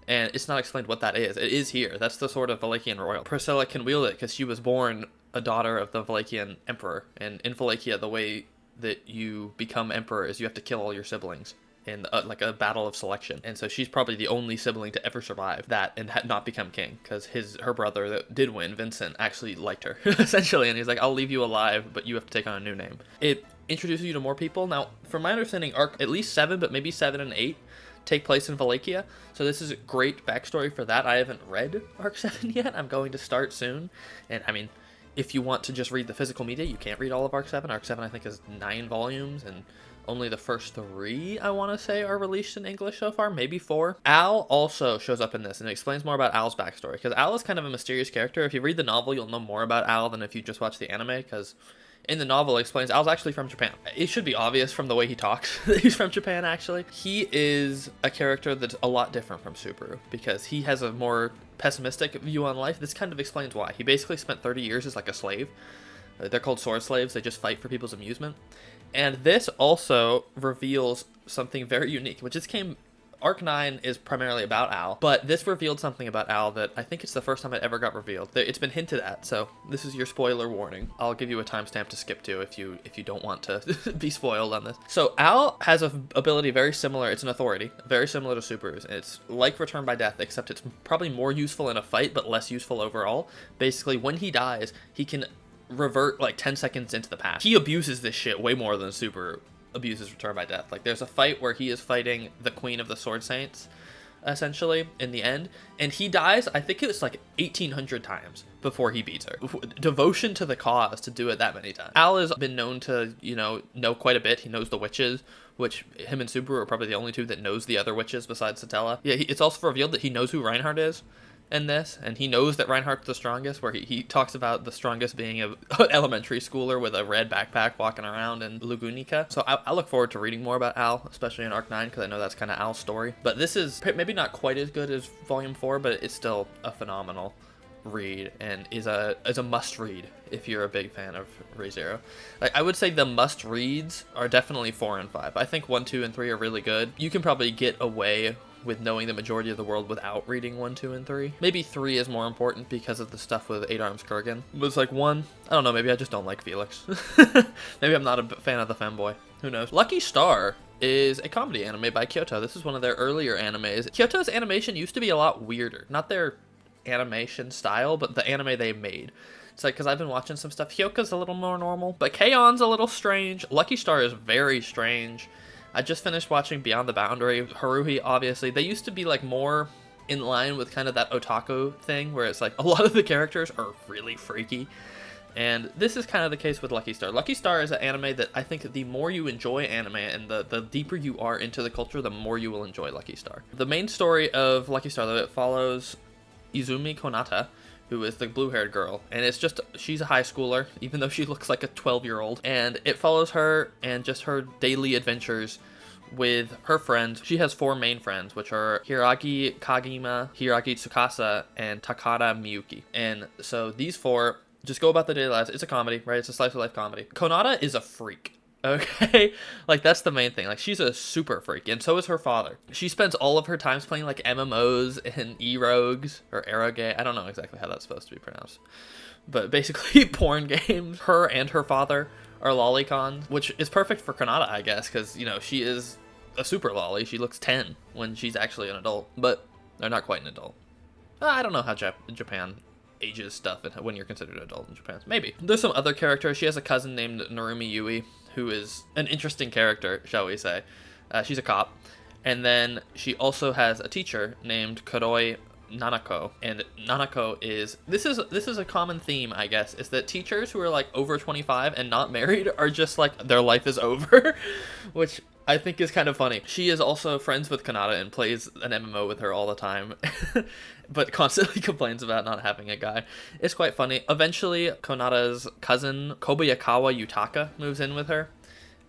And it's not explained what that is. It is here. That's the sword of Wallachian royal. Priscilla can wield it because she was born a daughter of the Wallachian emperor. And in Wallachia, the way that you become emperor is you have to kill all your siblings in like a battle of selection. And so she's probably the only sibling to ever survive that and not become king, because her brother that did win, Vincent, actually liked her, essentially. And he's like, I'll leave you alive, but you have to take on a new name. It introduces you to more people. Now, from my understanding, at least 7, but maybe 7 and 8 take place in Wallachia, so this is a great backstory for that. I haven't read Arc 7 yet. I'm going to start soon, and I mean, if you want to just read the physical media, you can't read all of Arc 7. Arc 7, I think, is 9 volumes, and only the first 3, I want to say, are released in English so far, maybe 4. Al also shows up in this, and it explains more about Al's backstory, because Al is kind of a mysterious character. If you read the novel, you'll know more about Al than if you just watch the anime, because in the novel, it explains Al's actually from Japan. It should be obvious from the way he talks that he's from Japan, actually. He is a character that's a lot different from Subaru, because he has a more pessimistic view on life. This kind of explains why. He basically spent 30 years as like a slave. They're called sword slaves. They just fight for people's amusement. And this also reveals something very unique, which just came... Arc 9 is primarily about Al, but this revealed something about Al that I think it's the first time it ever got revealed. It's been hinted at, so this is your spoiler warning. I'll give you a timestamp to skip to if you don't want to be spoiled on this. So Al has an ability very similar. It's an authority, very similar to Subaru's. It's like Return by Death, except it's probably more useful in a fight, but less useful overall. Basically, when he dies, he can revert like 10 seconds into the past. He abuses this shit way more than Subaru abuses Return by Death. Like, there's a fight where he is fighting the Queen of the Sword Saints, essentially, in the end, and he dies, I think it was like 1,800 times before he beats her. Devotion to the cause to do it that many times. Al has been known to, know quite a bit. He knows the witches, which him and Subaru are probably the only two that knows the other witches besides Satella. Yeah, it's also revealed that he knows who Reinhardt is in this, and he knows that Reinhardt's the strongest, where he talks about the strongest being an elementary schooler with a red backpack walking around in Lugunica. So I look forward to reading more about Al, especially in Arc 9, because I know that's kind of Al's story. But this is maybe not quite as good as Volume 4, but it's still a phenomenal read, and is a must read if you're a big fan of Re:Zero. Like, I would say the must reads are definitely 4 and 5. I think 1, 2, and 3 are really good. You can probably get away with knowing the majority of the world without reading 1, 2, and 3. Maybe 3 is more important because of the stuff with 8 Arms Kurgan. It was like 1, I don't know, maybe I just don't like Felix. Maybe I'm not a fan of the femboy. Who knows? Lucky Star is a comedy anime by Kyoto. This is one of their earlier animes. Kyoto's animation used to be a lot weirder. Not their animation style, but the anime they made. It's like, because I've been watching some stuff. Hyouka's a little more normal, but K-on's a little strange. Lucky Star is very strange. I just finished watching Beyond the Boundary. Haruhi, obviously. They used to be like more in line with kind of that otaku thing, where it's like a lot of the characters are really freaky. And this is kind of the case with Lucky Star. Lucky Star is an anime that I think the more you enjoy anime and the deeper you are into the culture, the more you will enjoy Lucky Star. The main story of Lucky Star, though, it follows Izumi Konata, who is the blue-haired girl, and it's just, she's a high schooler, even though she looks like a 12-year-old, and it follows her and just her daily adventures with her friends. She has 4 main friends, which are Hiragi Kagima, Hiragi Tsukasa, and Takada Miyuki. And so these 4 just go about their daily lives. It's a comedy, right? It's a slice-of-life comedy. Konata is a freak. Okay, like that's the main thing. Like she's a super freak, and so is her father. She spends all of her times playing like MMOs and erogues or eroge. I don't know exactly how that's supposed to be pronounced, but basically porn games. Her and her father are lolicons, which is perfect for Kanata, I guess, because you know she is a super lolly. She looks 10 when she's actually an adult, but they're not quite an adult. I don't know how Japan ages stuff and when you're considered an adult in Japan. Maybe. There's some other characters. She has a cousin named Narumi Yui, who is an interesting character, shall we say. She's a cop. And then she also has a teacher named Kuroi Nanako. And Nanako is... This is a common theme, I guess, is that teachers who are, like, over 25 and not married are just, like, their life is over. Which I think is kind of funny. She is also friends with Kanata and plays an MMO with her all the time. But constantly complains about not having a guy. It's quite funny. Eventually, Konata's cousin, Kobayakawa Yutaka, moves in with her.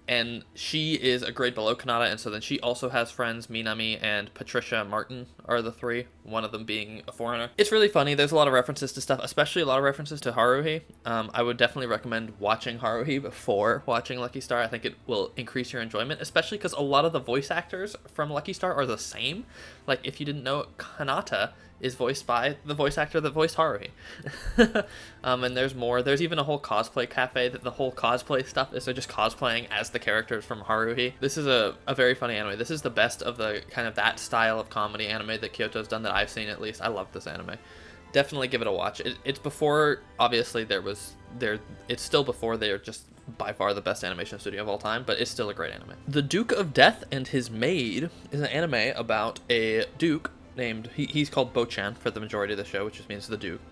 And she is a grade below Kanata, and so then she also has friends. Minami and Patricia Martin are the three, one of them being a foreigner. It's really funny. There's a lot of references to stuff, especially a lot of references to Haruhi. I would definitely recommend watching Haruhi before watching Lucky Star. I think it will increase your enjoyment, especially because a lot of the voice actors from Lucky Star are the same. Like, if you didn't know, Kanata is voiced by the voice actor that voiced Haruhi. And there's more. There's even a whole cosplay cafe that the whole cosplay stuff is they're just cosplaying as the characters from Haruhi. This is a very funny anime. This is the best of the kind of that style of comedy anime that Kyoto's done that I've seen, at least. I love this anime. Definitely give it a watch. It's before, obviously, it's still before they're just by far the best animation studio of all time, but it's still a great anime. The Duke of Death and His Maid is an anime about a duke named, he's called Bochan for the majority of the show, which just means the Duke.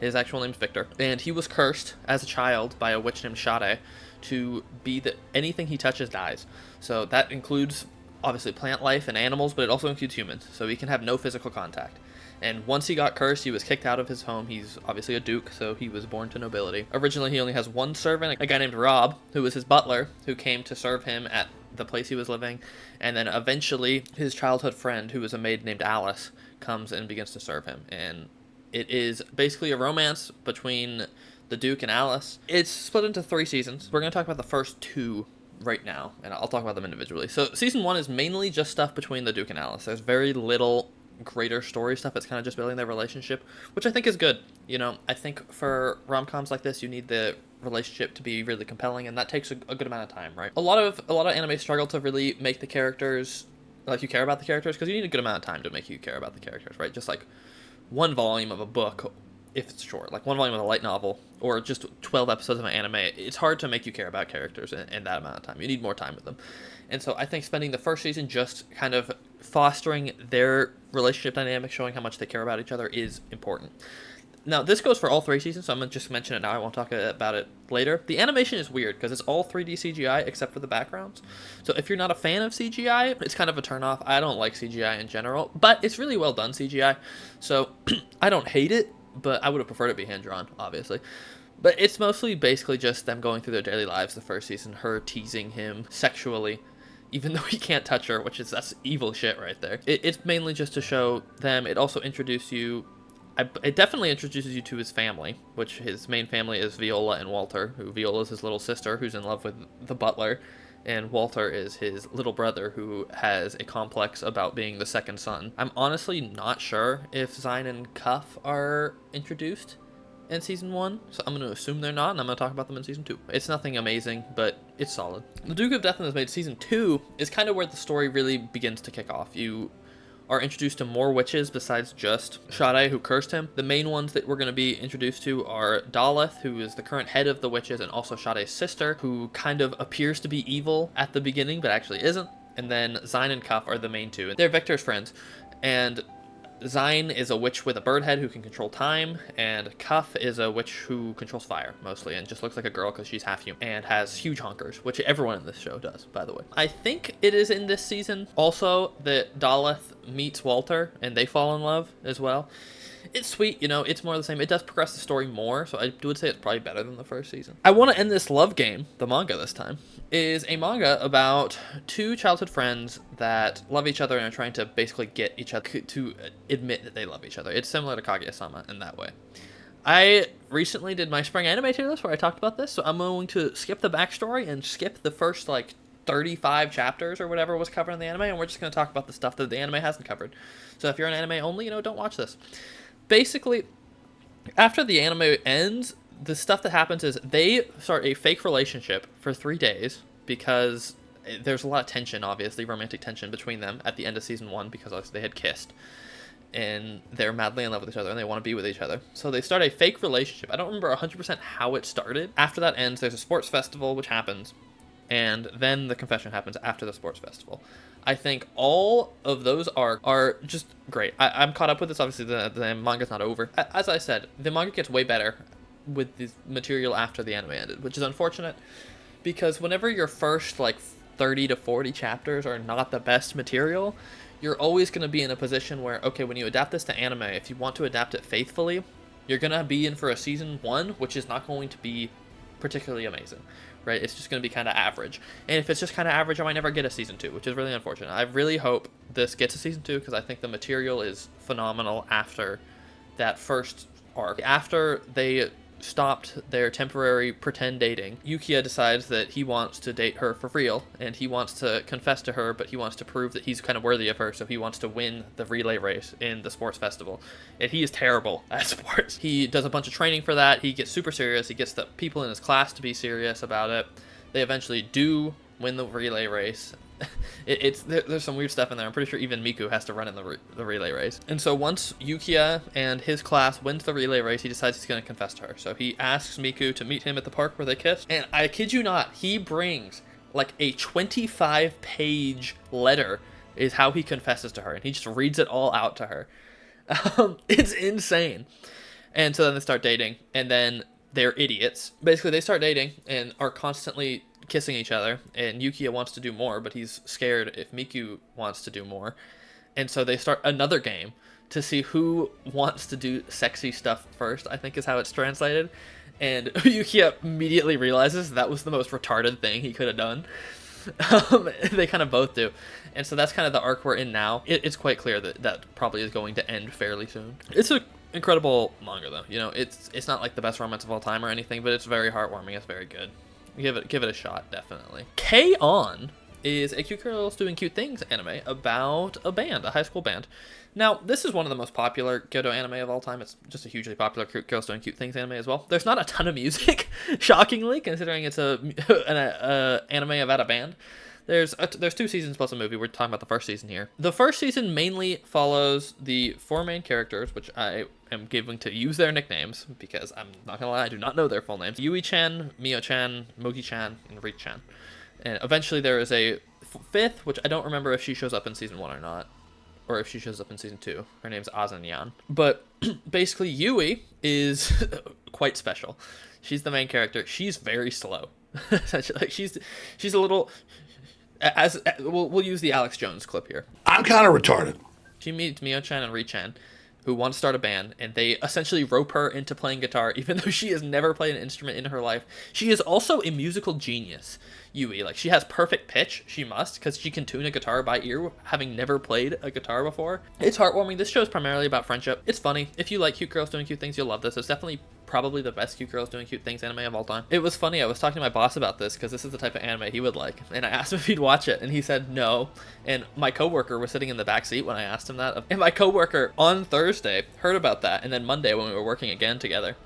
His actual name's Victor, and he was cursed as a child by a witch named Shade to be that anything he touches dies. So that includes, obviously, plant life and animals, but it also includes humans, so he can have no physical contact. And once he got cursed, he was kicked out of his home. He's obviously a duke, so he was born to nobility. Originally, he only has one servant, a guy named Rob, who was his butler, who came to serve him at the place he was living. And then eventually, his childhood friend, who was a maid named Alice, comes and begins to serve him. And it is basically a romance between the Duke and Alice. It's split into 3 seasons. We're going to talk about the first 2 right now, and I'll talk about them individually. So season 1 is mainly just stuff between the Duke and Alice. There's very little greater story stuff. It's kind of just building their relationship, which I think is good. You know, I think for rom-coms like this, you need the relationship to be really compelling, and that takes a good amount of time, right? A lot of anime struggle to really make the characters, like, you care about the characters, because you need a good amount of time to make you care about the characters, right? Just like one volume of a book, if it's short, like one volume of a light novel, or just 12 episodes of an anime, it's hard to make you care about characters in that amount of time. You need more time with them. And so I think spending the first season just kind of fostering their relationship dynamic, showing how much they care about each other, is important. Now, this goes for all 3 seasons, so I'm going to just mention it now. I won't talk about it later. The animation is weird, because it's all 3D CGI except for the backgrounds. So if you're not a fan of CGI, it's kind of a turnoff. I don't like CGI in general, but it's really well done CGI. So I don't hate it, but I would have preferred it to be hand-drawn, obviously. But it's mostly basically just them going through their daily lives the first season, her teasing him sexually, even though he can't touch her, that's evil shit right there. It's mainly just to show them. It also introduces you... It definitely introduces you to his family, which his main family is Viola and Walter, who Viola is his little sister who's in love with the butler, and Walter is his little brother who has a complex about being the second son. I'm honestly not sure if Zine and Cuff are introduced in season 1, so I'm going to assume they're not, and I'm going to talk about them in season 2. It's nothing amazing, but it's solid. The Duke of Death and His Maid season 2 is kind of where the story really begins to kick off. You are introduced to more witches besides just Shade, who cursed him. The main ones that we're going to be introduced to are Daleth, who is the current head of the witches, and also Shade's sister, who kind of appears to be evil at the beginning, but actually isn't. And then Zine and Cuff are the main 2. They're Victor's friends. And Zine is a witch with a bird head who can control time, and Cuff is a witch who controls fire, mostly, and just looks like a girl because she's half human, and has huge honkers, which everyone in this show does, by the way. I think it is in this season also that Daleth meets Walter, and they fall in love as well. It's sweet, you know, it's more of the same. It does progress the story more, so I would say it's probably better than the first season. I want to end this love game, the manga this time, is a manga about 2 childhood friends that love each other and are trying to basically get each other to admit that they love each other. It's similar to Kaguya-sama in that way. I recently did my spring anime tier list where I talked about this, so I'm going to skip the backstory and skip the first, like, 35 chapters or whatever was covered in the anime, and we're just going to talk about the stuff that the anime hasn't covered. So if you're an anime only, don't watch this. Basically, after the anime ends, the stuff that happens is they start a fake relationship for 3 days because there's a lot of tension, obviously, romantic tension between them at the end of season 1 because obviously they had kissed. And they're madly in love with each other and they want to be with each other. So they start a fake relationship. I don't remember 100% how it started. After that ends, there's a sports festival, which happens. And then the confession happens after the sports festival. I think all of those are just great. I'm caught up with this. Obviously, the manga's not over. As I said, the manga gets way better with the material after the anime ended, which is unfortunate because whenever your first, like, 30 to 40 chapters are not the best material, you're always going to be in a position where, okay, when you adapt this to anime, if you want to adapt it faithfully, you're going to be in for a season 1, which is not going to be particularly amazing, right? It's just going to be kind of average. And if it's just kind of average, I might never get a season 2, which is really unfortunate. I really hope this gets a season 2 because I think the material is phenomenal after that first arc. After they stopped their temporary pretend dating, Yukiya decides that he wants to date her for real, and he wants to confess to her, but he wants to prove that he's kind of worthy of her, so he wants to win the relay race in the sports festival. And he is terrible at sports. He does a bunch of training for that. He gets super serious. He gets the people in his class to be serious about it. They eventually do win the relay race. There's some weird stuff in there. I'm pretty sure even Miku has to run in the relay race. And so once Yukiya and his class wins the relay race, he decides he's going to confess to her. So he asks Miku to meet him at the park where they kissed. And I kid you not, he brings like a 25-page letter is how he confesses to her. And he just reads it all out to her. It's insane. And so then they start dating. And then they're idiots. Basically, they start dating and are constantly kissing each other, and Yukiya wants to do more, but he's scared if Miku wants to do more. And so they start another game to see who wants to do sexy stuff first, I think is how it's translated. And Yukiya immediately realizes that was the most retarded thing he could have done. They kind of both do. And so that's kind of the arc we're in now. It's quite clear that probably is going to end fairly soon. It's an incredible manga, though. It's not like the best romance of all time or anything, but it's very heartwarming. It's very good. Give it a shot, definitely. Kanon is a cute girls doing cute things anime about a band, a high school band. Now, this is one of the most popular Kyoto anime of all time. It's just a hugely popular cute girls doing cute things anime as well. There's not a ton of music, shockingly, considering it's an anime about a band. There's 2 seasons plus a movie. We're talking about the first season here. The first season mainly follows the 4 main characters, which I am giving to use their nicknames because I'm not gonna lie, I do not know their full names. Yui-chan, Mio-chan, Mogi-chan, and Rik-chan. And eventually there is a 5th, which I don't remember if she shows up in season 1 or not, or if she shows up in season 2. Her name's Azanyan. But basically, Yui is quite special. She's the main character. She's very slow. Like she's a little. We'll use the Alex Jones clip here. I'm kind of retarded. She meets Mio-chan and Ri-chan, who want to start a band, and they essentially rope her into playing guitar, even though she has never played an instrument in her life. She is also a musical genius, Yui. Like, she has perfect pitch. She must, because she can tune a guitar by ear, having never played a guitar before. It's heartwarming. This show is primarily about friendship. It's funny. If you like cute girls doing cute things, you'll love this. It's definitely probably the best cute girls doing cute things anime of all time. It was funny, I was talking to my boss about this because this is the type of anime he would like, and I asked him if he'd watch it, and he said no. And my coworker was sitting in the back seat when I asked him that, and my coworker on Thursday heard about that, and then Monday when we were working again together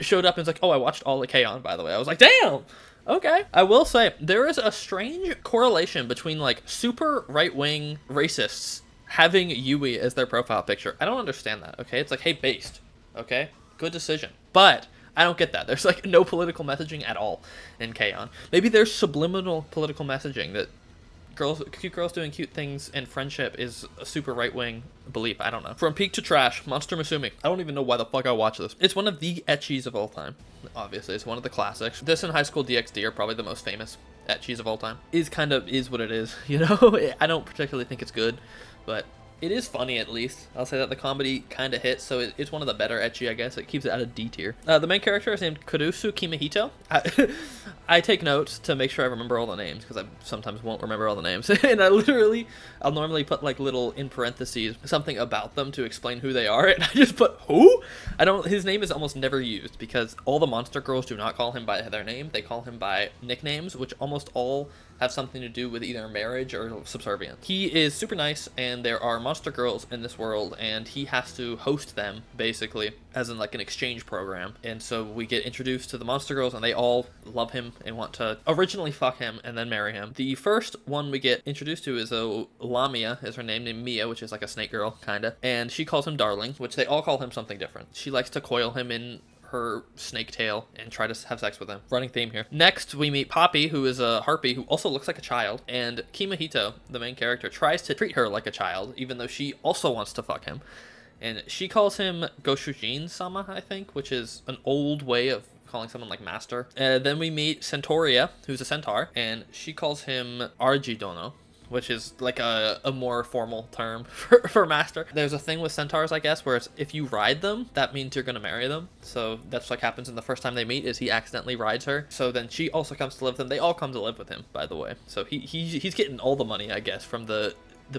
showed up and was like, oh, I watched all of Kanon, by the way. I was like, damn. Okay. I will say there is a strange correlation between like super right-wing racists having Yui as their profile picture. I don't understand that. Okay, it's like, hey, based. Okay, good decision. But I don't get that. There's like no political messaging at all in Kanon. Maybe there's subliminal political messaging that cute girls doing cute things and friendship is a super right-wing belief. I don't know. From peak to trash, Monster Musume. I don't even know why the fuck I watch this. It's one of the ecchis of all time. Obviously, it's one of the classics. This and High School DxD are probably the most famous ecchis of all time. Is what it is, you know? I don't particularly think it's good, but It is funny, at least. I'll say that the comedy kind of hits, so it's one of the better ecchi, I guess. It keeps it out of D tier. The main character is named Kurusu Kimihito. I take notes to make sure I remember all the names, because I sometimes won't remember all the names. And I'll normally put like little in parentheses something about them to explain who they are, and I just put who? His name is almost never used, because all the monster girls do not call him by their name. They call him by nicknames, which almost all have something to do with either marriage or subservience. He is super nice, and there are monster girls in this world, and he has to host them, basically, as in like an exchange program. And so we get introduced to the monster girls, and they all love him and want to originally fuck him and then marry him. The first one we get introduced to is Lamia, is her name, named Mia, which is like a snake girl, kinda. And she calls him darling, which they all call him something different. She likes to coil him in her snake tail and try to have sex with him. Running theme here. Next, we meet Poppy, who is a harpy who also looks like a child, and Kimihito, the main character, tries to treat her like a child, even though she also wants to fuck him. And she calls him Goshujin-sama, I think, which is an old way of calling someone like master. Then we meet Centauria, who's a centaur, and she calls him Arjidono, which is like a more formal term for master. There's a thing with centaurs, I guess, where it's if you ride them, that means you're gonna marry them. So that's what happens in the first time they meet, is he accidentally rides her. So then she also comes to live with him. They all come to live with him, by the way. So he's getting all the money, I guess, from the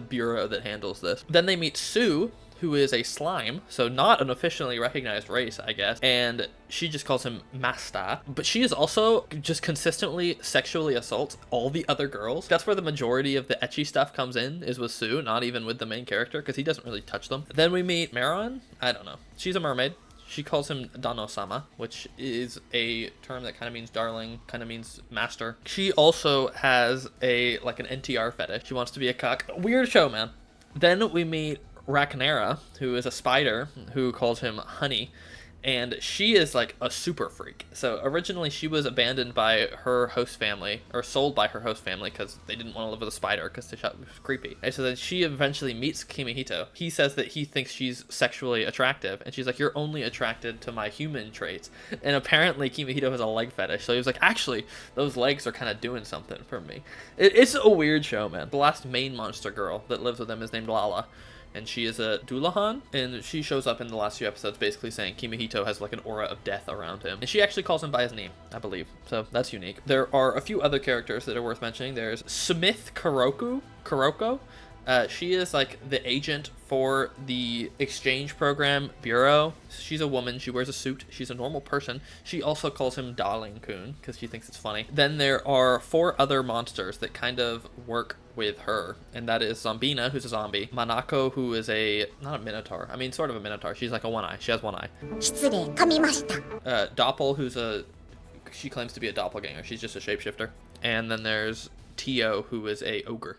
bureau that handles this. Then they meet Sue, who is a slime, so not an officially recognized race, I guess, and she just calls him Masta. But she is also just consistently sexually assaults all the other girls. That's where the majority of the ecchi stuff comes in, is with Sue, not even with the main character, because he doesn't really touch them. Then we meet Maron. I don't know. She's a mermaid. She calls him Dano-sama, which is a term that kind of means darling, kind of means master. She also has an NTR fetish. She wants to be a cuck. Weird show, man. Then we meet Rakanera, who is a spider, who calls him Honey, and she is like a super freak. So originally she was abandoned by her host family, or sold by her host family, because they didn't want to live with a spider because they thought it was creepy. And so then she eventually meets Kimihito. He says that he thinks she's sexually attractive, and she's like, you're only attracted to my human traits. And apparently Kimihito has a leg fetish, so he was like, actually, those legs are kind of doing something for me. It's a weird show, man. The last main monster girl that lives with him is named Lala, and she is a Dullahan, and she shows up in the last few episodes basically saying Kimihito has like an aura of death around him. And she actually calls him by his name, I believe. So that's unique. There are a few other characters that are worth mentioning. There's Smith Kuroko. She is like the agent for the exchange program bureau. She's a woman. She wears a suit. She's a normal person. She also calls him Darling-kun because she thinks it's funny. Then there are 4 other monsters that kind of work with her, and that is Zombina, who's a zombie, Manako, who is not a minotaur, I mean sort of a minotaur, she's like a one eye, she has one eye, Doppel, she claims to be a doppelganger, she's just a shapeshifter, and then there's Tio, who is a ogre,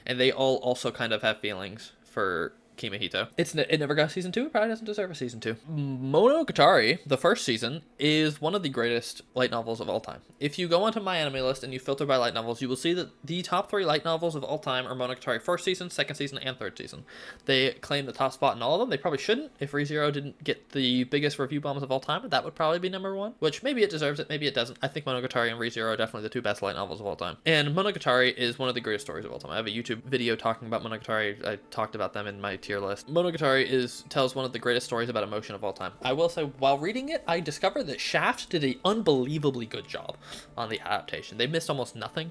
and they all also kind of have feelings for Kimihito. It never got a season 2. It probably doesn't deserve a season 2. Monogatari, the first season, is one of the greatest light novels of all time. If you go onto my anime list and you filter by light novels, you will see that the top 3 light novels of all time are Monogatari first season, second season, and third season. They claim the top spot in all of them. They probably shouldn't. If ReZero didn't get the biggest review bombs of all time, that would probably be number 1, which maybe it deserves it, maybe it doesn't. I think Monogatari and ReZero are definitely the 2 best light novels of all time. And Monogatari is one of the greatest stories of all time. I have a YouTube video talking about Monogatari. I talked about them in my tier list. Monogatari tells one of the greatest stories about emotion of all time. I will say, while reading it, I discovered that Shaft did an unbelievably good job on the adaptation. They missed almost nothing,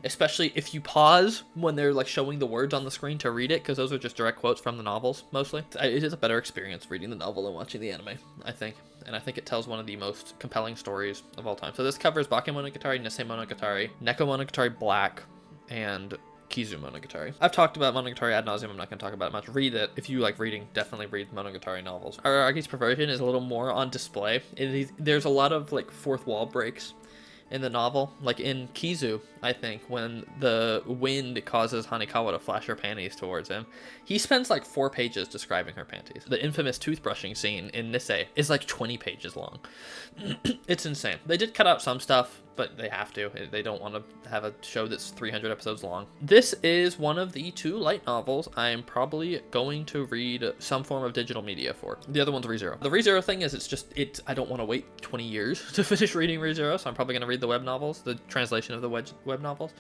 especially if you pause when they're like showing the words on the screen to read it, because those are just direct quotes from the novels, mostly. It is a better experience reading the novel and watching the anime, I think. And I think it tells one of the most compelling stories of all time. So this covers Bakemonogatari, Nisei Monogatari, Neko Monogatari Black, and Kizu Monogatari. I've talked about Monogatari ad nauseum. I'm not going to talk about it much. Read it. If you like reading, definitely read Monogatari novels. Aragi's perversion is a little more on display. There's a lot of like fourth wall breaks in the novel. Like in Kizu, I think, when the wind causes Hanekawa to flash her panties towards him, he spends like 4 pages describing her panties. The infamous toothbrushing scene in Nisei is like 20 pages long. It's insane. They did cut out some stuff but they have to. They don't want to have a show that's 300 episodes long. This is one of the 2 light novels I am probably going to read some form of digital media for. The other one's ReZero. The ReZero thing is I don't want to wait 20 years to finish reading ReZero, so I'm probably going to read the web novels, the translation of the web novels.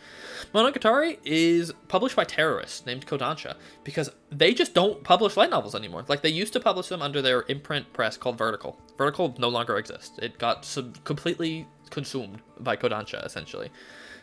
Monogatari is published by terrorists named Kodansha, because they just don't publish light novels anymore. Like, they used to publish them under their imprint press called Vertical. Vertical no longer exists. It got completely consumed by Kodansha, essentially.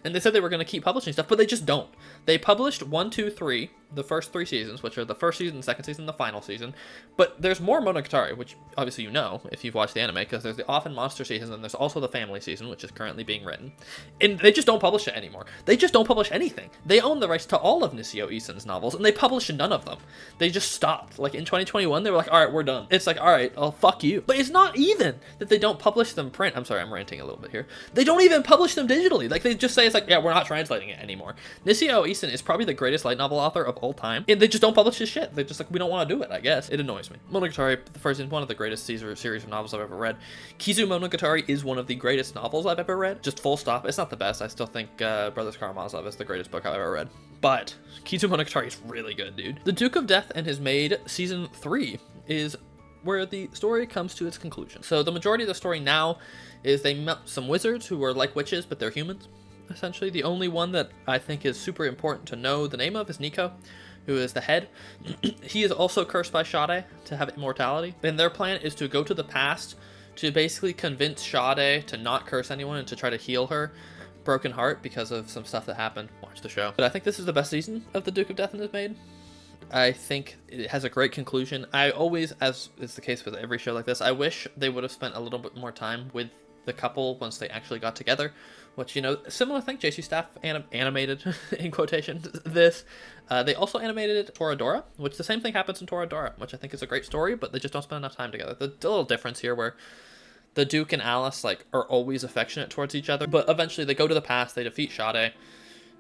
And they said they were going to keep publishing stuff, but they just don't. They published 1, 2, 3, the first 3 seasons, which are the first season, the second season, the final season. But there's more Monogatari, which obviously you know if you've watched the anime, because there's the Off and Monster season, and there's also the family season, which is currently being written. And they just don't publish it anymore. They just don't publish anything. They own the rights to all of Nisio Isen's novels, and they publish none of them. They just stopped. Like, in 2021, they were like, all right, we're done. It's like, all right, oh, fuck you. But it's not even that they don't publish them print. I'm sorry, I'm ranting a little bit here. They don't even publish them digitally. Like, they just say, it's like, yeah, we're not translating it anymore. Nisio Isen is probably the greatest light novel author of all time, and they just don't publish his shit. They're just like, we don't want to do it, I guess. It annoys me. Monogatari, the first is one of the greatest series of novels I've ever read. Kizu Monogatari is one of the greatest novels I've ever read. Just full stop. It's not the best. I still think Brothers Karamazov is the greatest book I've ever read. But Kizu Monogatari is really good, dude. The Duke of Death and His Maid Season 3 is where the story comes to its conclusion. So the majority of the story now is they met some wizards who are like witches, but they're humans. Essentially, the only one that I think is super important to know the name of is Nico, who is the head. He is also cursed by Sade to have immortality, and their plan is to go to the past to basically convince Sade to not curse anyone and to try to heal her broken heart because of some stuff that happened. Watch the show. But I think this is the best season of The Duke of Death and His Maid. I think it has a great conclusion. I always, as is the case with every show like this, I wish they would have spent a little bit more time with the couple once they actually got together, which, you know, similar thing, JC Staff animated, in quotations, this. They also animated Toradora, which the same thing happens in Toradora, which I think is a great story, but they just don't spend enough time together. The little difference here where the Duke and Alice, like, are always affectionate towards each other, but eventually they go to the past, they defeat Sade,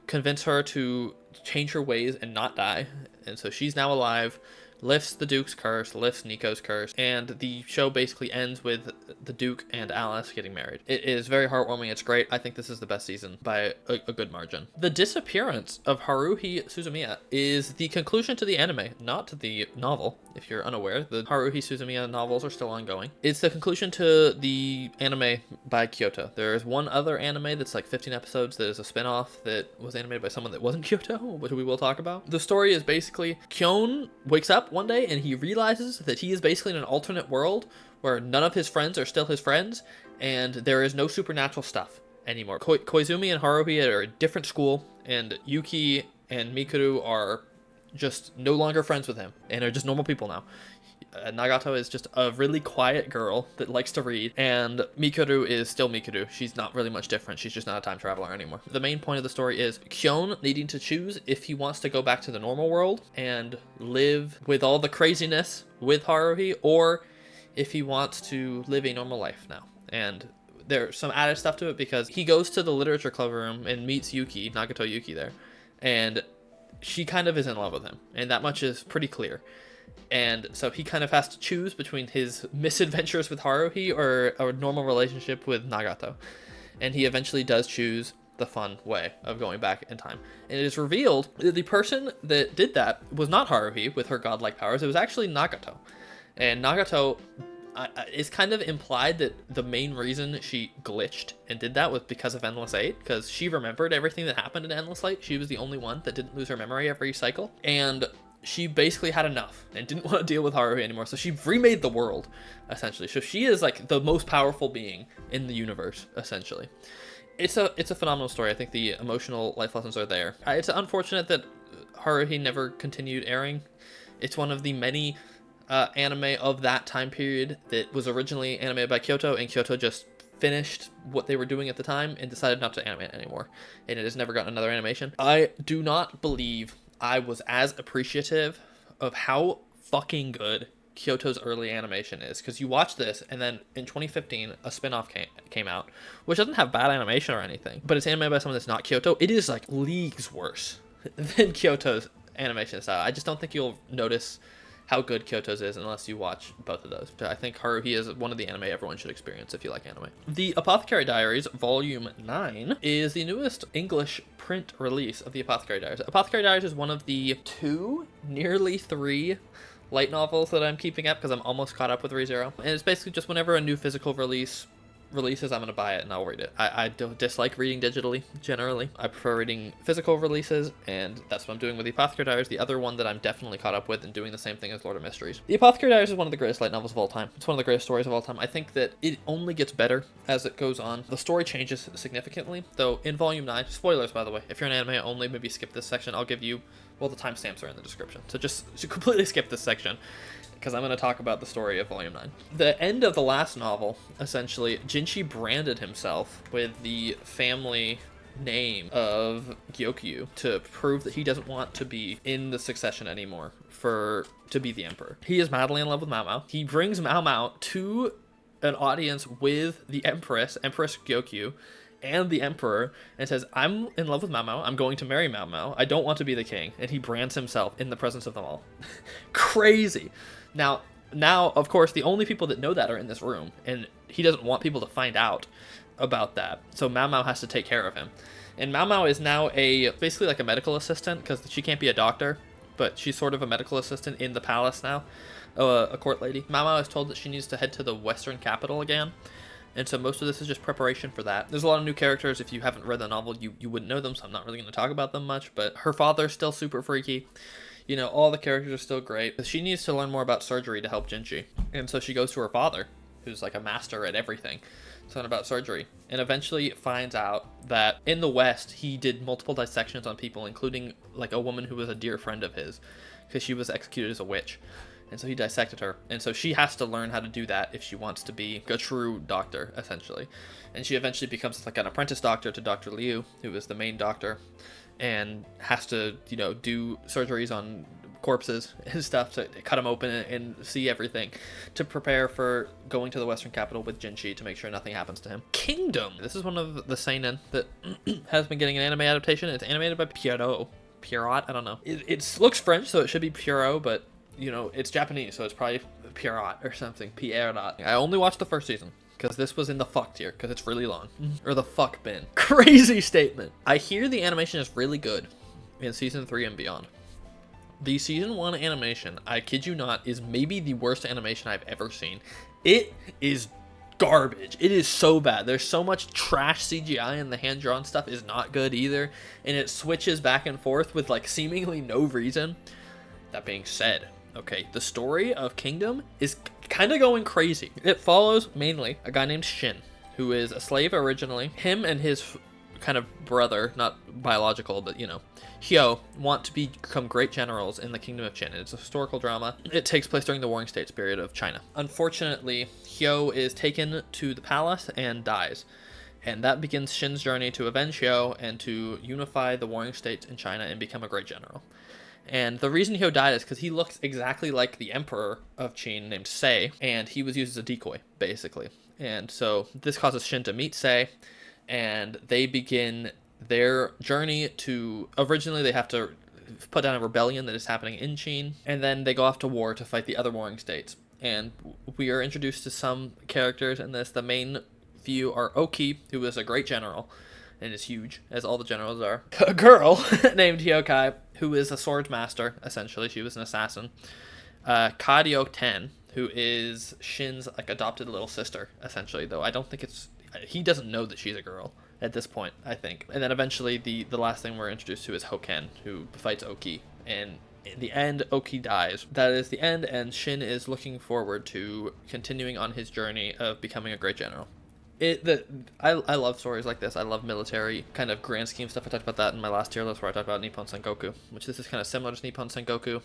convince her to change her ways and not die, and so she's now alive, lifts the Duke's curse, lifts Nico's curse, and the show basically ends with the Duke and Alice getting married. It is very heartwarming. It's great. I think this is the best season by a good margin. The Disappearance of Haruhi Suzumiya is the conclusion to the anime, not to the novel. If you're unaware, the Haruhi Suzumiya novels are still ongoing. It's the conclusion to the anime by Kyoto. There's one other anime that's like 15 episodes that is a spin-off that was animated by someone that wasn't Kyoto, which we will talk about. The story is basically Kyon wakes up one day and he realizes that he is basically in an alternate world where none of his friends are still his friends and there is no supernatural stuff anymore. Koizumi and Haruhi are at a different school, and Yuki and Mikuru are just no longer friends with him and are just normal people now. Nagato is just a really quiet girl that likes to read, and Mikuru is still Mikuru. She's not really much different. She's just not a time traveler anymore. The main point of the story is Kyon needing to choose if he wants to go back to the normal world and live with all the craziness with Haruhi, or if he wants to live a normal life now. And there's some added stuff to it because he goes to the literature club room and meets Yuki, Nagato Yuki there, and she kind of is in love with him, and that much is pretty clear. And so he kind of has to choose between his misadventures with Haruhi or a normal relationship with Nagato. And he eventually does choose the fun way of going back in time. And it is revealed that the person that did that was not Haruhi with her godlike powers. It was actually Nagato. And Nagato is kind of implied that the main reason she glitched and did that was because of Endless 8, because she remembered everything that happened in Endless 8. She was the only one that didn't lose her memory every cycle. And she basically had enough and didn't want to deal with Haruhi anymore, so she remade the world, essentially. So she is like the most powerful being in the universe, essentially. It's a phenomenal story. I think the emotional life lessons are there. It's unfortunate that Haruhi never continued airing. It's one of the many anime of that time period that was originally animated by Kyoto, and Kyoto just finished what they were doing at the time and decided not to animate anymore, and it has never gotten another animation. I do not believe I was as appreciative of how fucking good Kyoto's early animation is, because you watch this and then in 2015 a spin-off came out, which doesn't have bad animation or anything, but it's animated by someone that's not Kyoto. It is like leagues worse than Kyoto's animation style. I just don't think you'll notice how good Kyoto's is unless you watch both of those. I think Haruhi is one of the anime everyone should experience if you like anime. The Apothecary Diaries Volume 9 is the newest English print release of the Apothecary Diaries. Apothecary Diaries is one of the 2, nearly 3 light novels that I'm keeping up because I'm almost caught up with ReZero. And it's basically just whenever a new physical releases, I'm going to buy it and I'll read it. I don't dislike reading digitally, generally. I prefer reading physical releases, and that's what I'm doing with the Apothecary Diaries, the other one that I'm definitely caught up with and doing the same thing as Lord of Mysteries. The Apothecary Diaries is one of the greatest light novels of all time. It's one of the greatest stories of all time. I think that it only gets better as it goes on. The story changes significantly, though in Volume 9, spoilers by the way, if you're an anime only, maybe skip this section. I'll give you, well, the timestamps are in the description, so just completely skip this section, because I'm going to talk about the story of Volume 9. The end of the last novel, essentially, Jinchi branded himself with the family name of Gyokyu to prove that he doesn't want to be in the succession anymore to be the emperor. He is madly in love with Mao Mao. He brings Mao Mao to an audience with the Empress Gyokyu, and the emperor, and says, I'm in love with Mao Mao, I'm going to marry Mao Mao, I don't want to be the king, and he brands himself in the presence of them all. Crazy. Now, of course, the only people that know that are in this room, and he doesn't want people to find out about that, so Mao Mao has to take care of him. And Mao Mao is now basically like a medical assistant, because she can't be a doctor, but she's sort of a medical assistant in the palace now, a court lady. Mao Mao is told that she needs to head to the western capital again, and so most of this is just preparation for that. There's a lot of new characters. If you haven't read the novel, you wouldn't know them, so I'm not really going to talk about them much. But her father's still super freaky. You know, all the characters are still great. She needs to learn more about surgery to help Jinchi. And so she goes to her father, who's like a master at everything, to learn about surgery. And eventually finds out that in the West, he did multiple dissections on people, including like a woman who was a dear friend of his, because she was executed as a witch. And so he dissected her. And so she has to learn how to do that if she wants to be a true doctor, essentially. And she eventually becomes like an apprentice doctor to Dr. Liu, who is the main doctor, and has to, you know, do surgeries on corpses and stuff to cut them open and see everything to prepare for going to the western capital with Jinchi to make sure nothing happens to him. Kingdom. This is one of the seinen that has been getting an anime adaptation. It's animated by Pierrot, I don't know. It looks French, so it should be Pierrot, but you know, it's Japanese, so it's probably Pierrot or something. Pierrot. I only watched the first season because this was in the fuck tier because it's really long. Or the fuck bin. Crazy statement. I hear the animation is really good in season 3 and beyond. The season 1 animation, I kid you not, is maybe the worst animation I've ever seen. It is garbage. It is so bad. There's so much trash CGI, and the hand-drawn stuff is not good either. And it switches back and forth with like seemingly no reason. That being said, okay, the story of Kingdom is kind of going crazy. It follows mainly a guy named Shin, who is a slave originally. Him and his kind of brother, not biological, but you know, Hyo, want to become great generals in the Kingdom of Qin. It's a historical drama. It takes place during the Warring States period of China. Unfortunately, Hyo is taken to the palace and dies. And that begins Shin's journey to avenge Hyo and to unify the Warring States in China and become a great general. And the reason Hyo died is because he looks exactly like the emperor of Qin named Sei, and he was used as a decoy, basically. And so this causes Shin to meet Sei, and they begin their journey to... Originally, they have to put down a rebellion that is happening in Qin, and then they go off to war to fight the other warring states. And we are introduced to some characters in this. The main few are Oki, who is a great general, and is huge, as all the generals are. A girl named Hyouka, who is a sword master, essentially. She was an assassin. Kadio Ten, who is Shin's like adopted little sister, essentially, though I don't think it's... He doesn't know that she's a girl at this point, I think. And then eventually the last thing we're introduced to is Hoken, who fights Oki. And in the end, Oki dies. That is the end, and Shin is looking forward to continuing on his journey of becoming a great general. I love stories like this. I love military kind of grand scheme stuff. I talked about that in my last tier list where I talked about Nippon Sengoku, which this is kind of similar to Nippon Sengoku,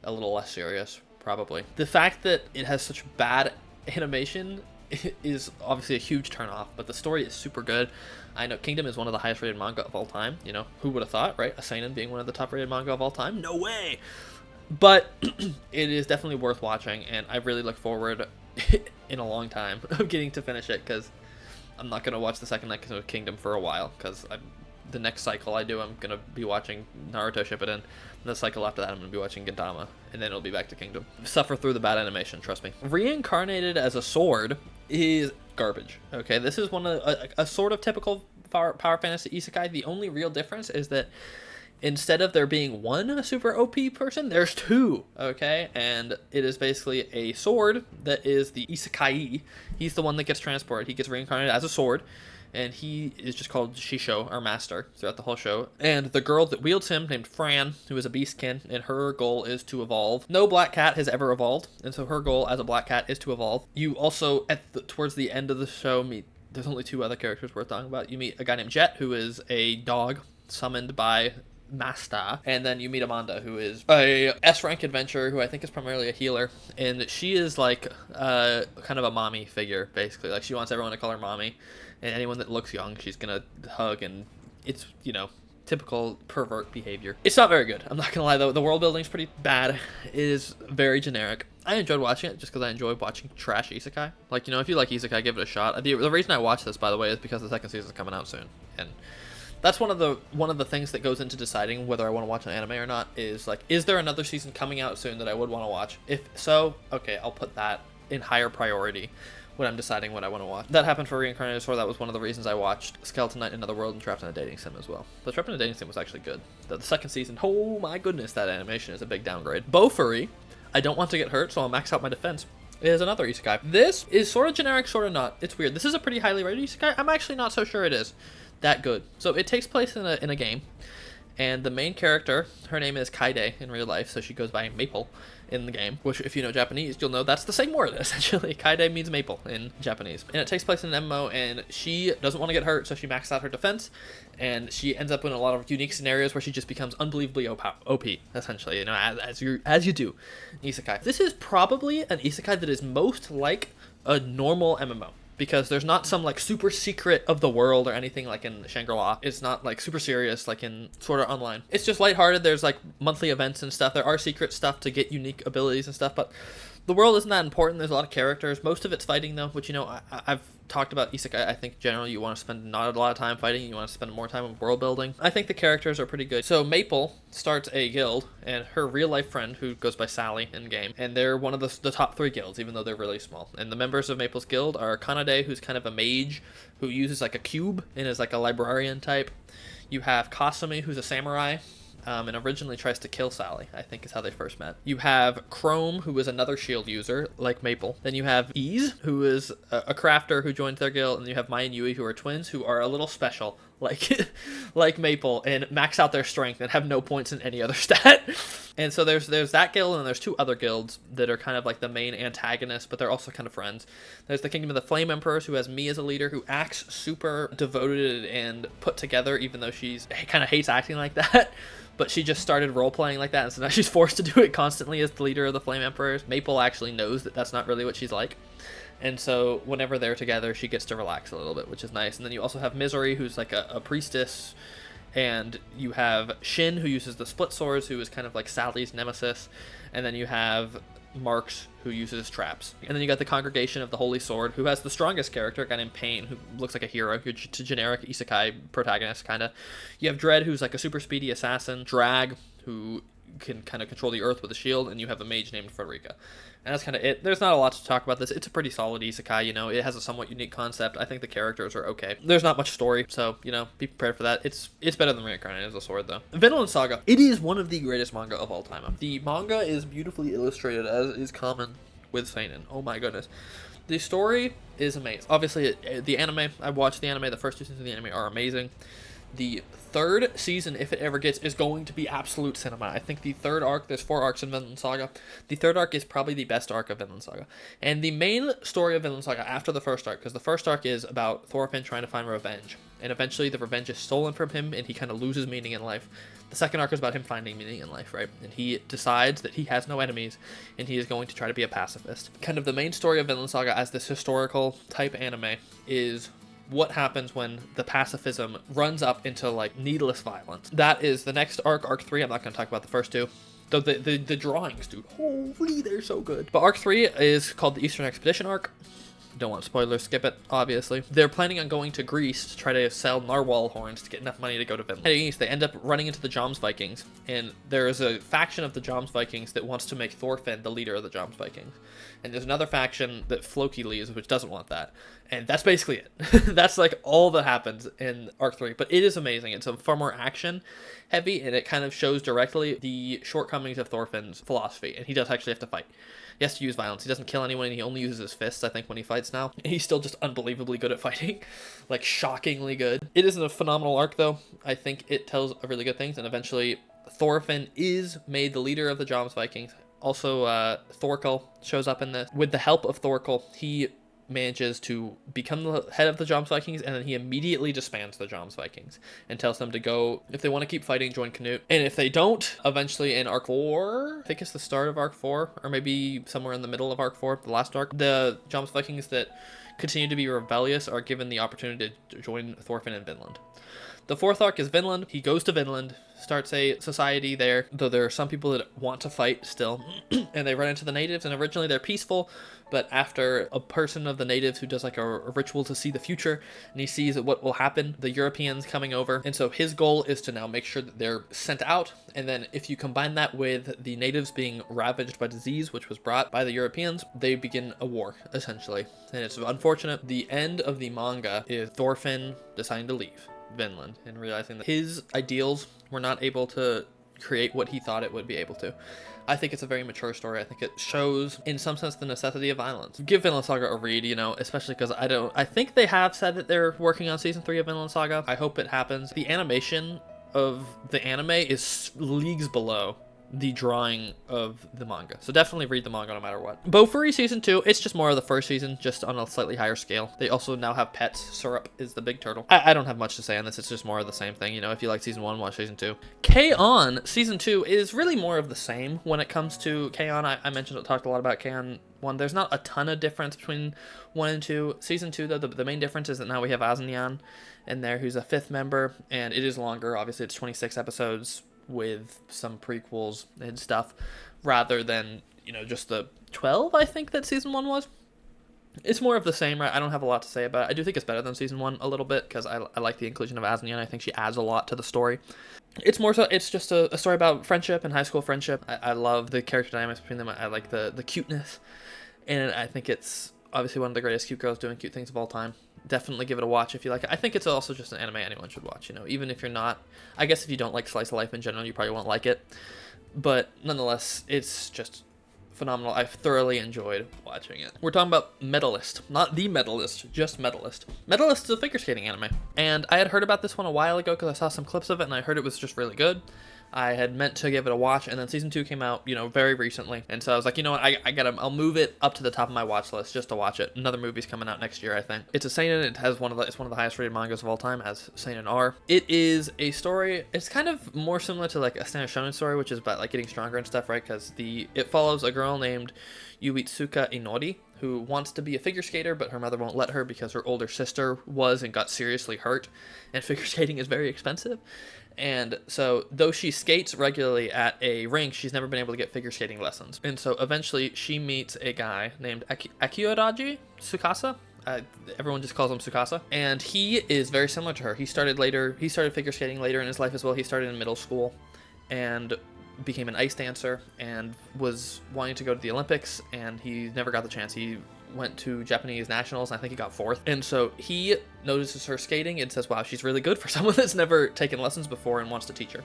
a little less serious, probably. The fact that it has such bad animation is obviously a huge turnoff, but the story is super good. I know Kingdom is one of the highest rated manga of all time. You know, who would have thought, right? A seinen being one of the top rated manga of all time? No way! But it is definitely worth watching, and I really look forward in a long time of getting to finish it, because I'm not going to watch the second episode of Kingdom for a while, because I'm the next cycle I do, I'm gonna be watching Naruto Shippuden. And the cycle after that, I'm gonna be watching Gintama, and then it'll be back to Kingdom. Suffer through the bad animation, trust me. Reincarnated as a sword is garbage. Okay, this is one of a sort of typical power fantasy isekai. The only real difference is that instead of there being one super OP person, there's two, okay? And it is basically a sword that is the isekai. He's the one that gets transported. He gets reincarnated as a sword, and he is just called Shisho, our master, throughout the whole show. And the girl that wields him, named Fran, who is a beastkin, and her goal is to evolve. No black cat has ever evolved, and so her goal as a black cat is to evolve. You also, towards the end of the show, meet, there's only two other characters worth talking about. You meet a guy named Jet, who is a dog summoned by Masta, and then you meet Amanda, who is a S-rank adventurer who I think is primarily a healer, and she is like kind of a mommy figure, basically. Like, she wants everyone to call her mommy, and anyone that looks young she's gonna hug, and it's, you know, typical pervert behavior. It's not very good, I'm not gonna lie, though. The world building's pretty bad. It is very generic. I enjoyed watching it just because I enjoy watching trash isekai. Like, you know, if you like isekai, give it a shot. The reason I watch this, by the way, is because the second season is coming out soon, and that's one of the things that goes into deciding whether I want to watch an anime or not, is like, is there another season coming out soon that I would want to watch? If so, okay, I'll put that in higher priority when I'm deciding what I want to watch. That happened for Reincarnated Sword. That was one of the reasons I watched Skeleton Knight in Another World and Trapped in a Dating Sim as well. But Trapped in a Dating Sim was actually good. The second season, oh my goodness, that animation is a big downgrade. BOFURI, I don't want to get hurt, so I'll max out my defense, is another isekai. This is sort of generic, sort of not. It's weird. This is a pretty highly rated isekai. I'm actually not so sure it is that good. So it takes place in a game, and the main character, her name is Kaide in real life, so she goes by Maple in the game, which if you know Japanese, you'll know that's the same word, essentially. Kaide means maple in Japanese. And it takes place in an MMO, and she doesn't want to get hurt, so she maxes out her defense, and she ends up in a lot of unique scenarios where she just becomes unbelievably OP, essentially, you know, as you do isekai. This is probably an isekai that is most like a normal MMO, because there's not some like super secret of the world or anything like in Shangri-La. It's not like super serious like in Sword Art Online. It's just lighthearted. There's like monthly events and stuff. There are secret stuff to get unique abilities and stuff, but the world isn't that important. There's a lot of characters. Most of it's fighting though, which, you know, I've talked about isekai. I think generally you want to spend not a lot of time fighting. You want to spend more time with world building. I think the characters are pretty good. So Maple starts a guild, and her real life friend, who goes by Sally in game, and they're one of the top 3 guilds, even though they're really small. And the members of Maple's guild are Kanade, who's kind of a mage who uses like a cube and is like a librarian type. You have Kasumi, who's a samurai, and originally tries to kill Sally, I think is how they first met. You have Chrome, who is another shield user, like Maple. Then you have Ease, who is a crafter who joins their guild, and you have Mai and Yui, who are twins, who are a little special, like like Maple, and max out their strength and have no points in any other stat. And so there's that guild, and there's 2 other guilds that are kind of like the main antagonists, but they're also kind of friends. There's the Kingdom of the Flame Emperors, who has Me as a leader, who acts super devoted and put together, even though she's kind of hates acting like that. But she just started role-playing like that, and so now she's forced to do it constantly as the leader of the Flame Emperors. Maple actually knows that that's not really what she's like, and so whenever they're together, she gets to relax a little bit, which is nice. And then you also have Misery, who's like a priestess, and you have Shin, who uses the split swords, who is kind of like Sally's nemesis, and then you have Marks, who uses traps. And then you got the Congregation of the Holy Sword, who has the strongest character, a guy named Pain, who looks like a hero, your generic isekai protagonist, kind of. You have Dread, who's like a super speedy assassin, Drag, who can kind of control the earth with a shield, and you have a mage named Frederica. And that's kind of it. There's not a lot to talk about this. It's a pretty solid isekai, you know. It has a somewhat unique concept. I think the characters are okay. There's not much story, so, you know, be prepared for that. It's better than Reincarnated as a sword, though. Vinland Saga. It is one of the greatest manga of all time. The manga is beautifully illustrated, as is common with seinen. Oh my goodness. The story is amazing. Obviously, the anime, I watched the anime. The first 2 seasons of the anime are amazing. The 3rd season, if it ever gets, is going to be absolute cinema. I think the 3rd arc, there's 4 arcs in Vinland Saga. The 3rd arc is probably the best arc of Vinland Saga. And the main story of Vinland Saga after the 1st arc, because the 1st arc is about Thorfinn trying to find revenge. And eventually the revenge is stolen from him, and he kind of loses meaning in life. The 2nd arc is about him finding meaning in life, right? And he decides that he has no enemies, and he is going to try to be a pacifist. Kind of the main story of Vinland Saga as this historical type anime is what happens when the pacifism runs up into like needless violence. That is the next arc, arc 3. I'm not going to talk about the first 2. Though the drawings, dude, holy, they're so good. But arc 3 is called the Eastern Expedition arc. Don't want spoilers, skip it, obviously. They're planning on going to Greece to try to sell narwhal horns to get enough money to go to Vinland. Heading east, they end up running into the Joms Vikings, and there is a faction of the Joms Vikings that wants to make Thorfinn the leader of the Joms Vikings. And there's another faction that Floki leads, which doesn't want that. And that's basically it. That's like all that happens in Arc 3. But it is amazing. It's a far more action heavy, and it kind of shows directly the shortcomings of Thorfinn's philosophy. And he does actually have to fight. He has to use violence. He doesn't kill anyone. He only uses his fists, I think, when he fights now. He's still just unbelievably good at fighting. Like, shockingly good. It isn't a phenomenal arc, though. I think it tells really good things. And eventually, Thorfinn is made the leader of the Joms Vikings. Also, Thorkel shows up in this. With the help of Thorkel, he manages to become the head of the Joms Vikings, and then he immediately disbands the Joms Vikings and tells them to go, if they want to keep fighting, join Canute. And if they don't, eventually in Arc 4, I think it's the start of Arc 4, or maybe somewhere in the middle of Arc 4, the last arc, the Joms Vikings that continue to be rebellious are given the opportunity to join Thorfinn in Vinland. The fourth arc is Vinland. He goes to Vinland, starts a society there, though there are some people that want to fight still, and they run into the natives, and originally they're peaceful, but after a person of the natives who does like a ritual to see the future, and he sees what will happen, the Europeans coming over, and so his goal is to now make sure that they're sent out, and then if you combine that with the natives being ravaged by disease, which was brought by the Europeans, they begin a war, essentially. And it's unfortunate. The end of the manga is Thorfinn deciding to leave Vinland and realizing that his ideals were not able to create what he thought it would be able to. I think it's a very mature story. I think it shows, in some sense, the necessity of violence. Give Vinland Saga a read, you know, especially because I think they have said that they're working on season 3 of Vinland Saga. I hope it happens. The animation of the anime is leagues below the drawing of the manga. So definitely read the manga no matter what. BOFURI season 2, it's just more of the first season, just on a slightly higher scale. They also now have pets. Syrup is the big turtle. I don't have much to say on this. It's just more of the same thing. You know, if you like season 1, watch season 2. Kanon season 2 is really more of the same when it comes to Kanon. I mentioned, talked a lot about Kanon 1. There's not a ton of difference between 1 and 2. Season 2, though, the main difference is that now we have Asnyan in there, who's a 5th member, and it is longer. Obviously, it's 26 episodes with some prequels and stuff, rather than, you know, just the 12, I think, that season 1 was. It's more of the same, right? I don't have a lot to say about it. I do think it's better than season 1 a little bit, because I like the inclusion of Asnyan. I think she adds a lot to the story. It's more so, it's just a story about friendship and high school friendship. I love the character dynamics between them. I like the cuteness, and I think it's obviously one of the greatest cute girls doing cute things of all time. Definitely give it a watch if you like it. I think it's also just an anime anyone should watch, you know, even if you're not, I guess if you don't like slice of life in general, you probably won't like it, but nonetheless, it's just phenomenal. I've thoroughly enjoyed watching it. We're talking about Medalist, not the Medalist, just Medalist. Medalist is a figure skating anime, and I had heard about this one a while ago because I saw some clips of it and I heard it was just really good. I had meant to give it a watch, and then season 2 came out, you know, very recently, and so I was like, you know what, I'll move it up to the top of my watch list just to watch it. Another movie's coming out next year, I think. It's a seinen. It has it's one of the highest rated mangas of all time, as seinen are. It is a story. It's kind of more similar to like a standard shonen story, which is about like getting stronger and stuff, right? Because it follows a girl named Yuitsuka Inori, who wants to be a figure skater, but her mother won't let her because her older sister was and got seriously hurt, and figure skating is very expensive. And so, though she skates regularly at a rink, she's never been able to get figure skating lessons. And so, eventually, she meets a guy named Akioraji Tsukasa. Everyone just calls him Tsukasa. And he is very similar to her. He started figure skating later in his life as well. He started in middle school and became an ice dancer and was wanting to go to the Olympics, and he never got the chance. He went to Japanese nationals, and I think he got 4th. And so he notices her skating and says, wow, she's really good for someone that's never taken lessons before and wants to teach her.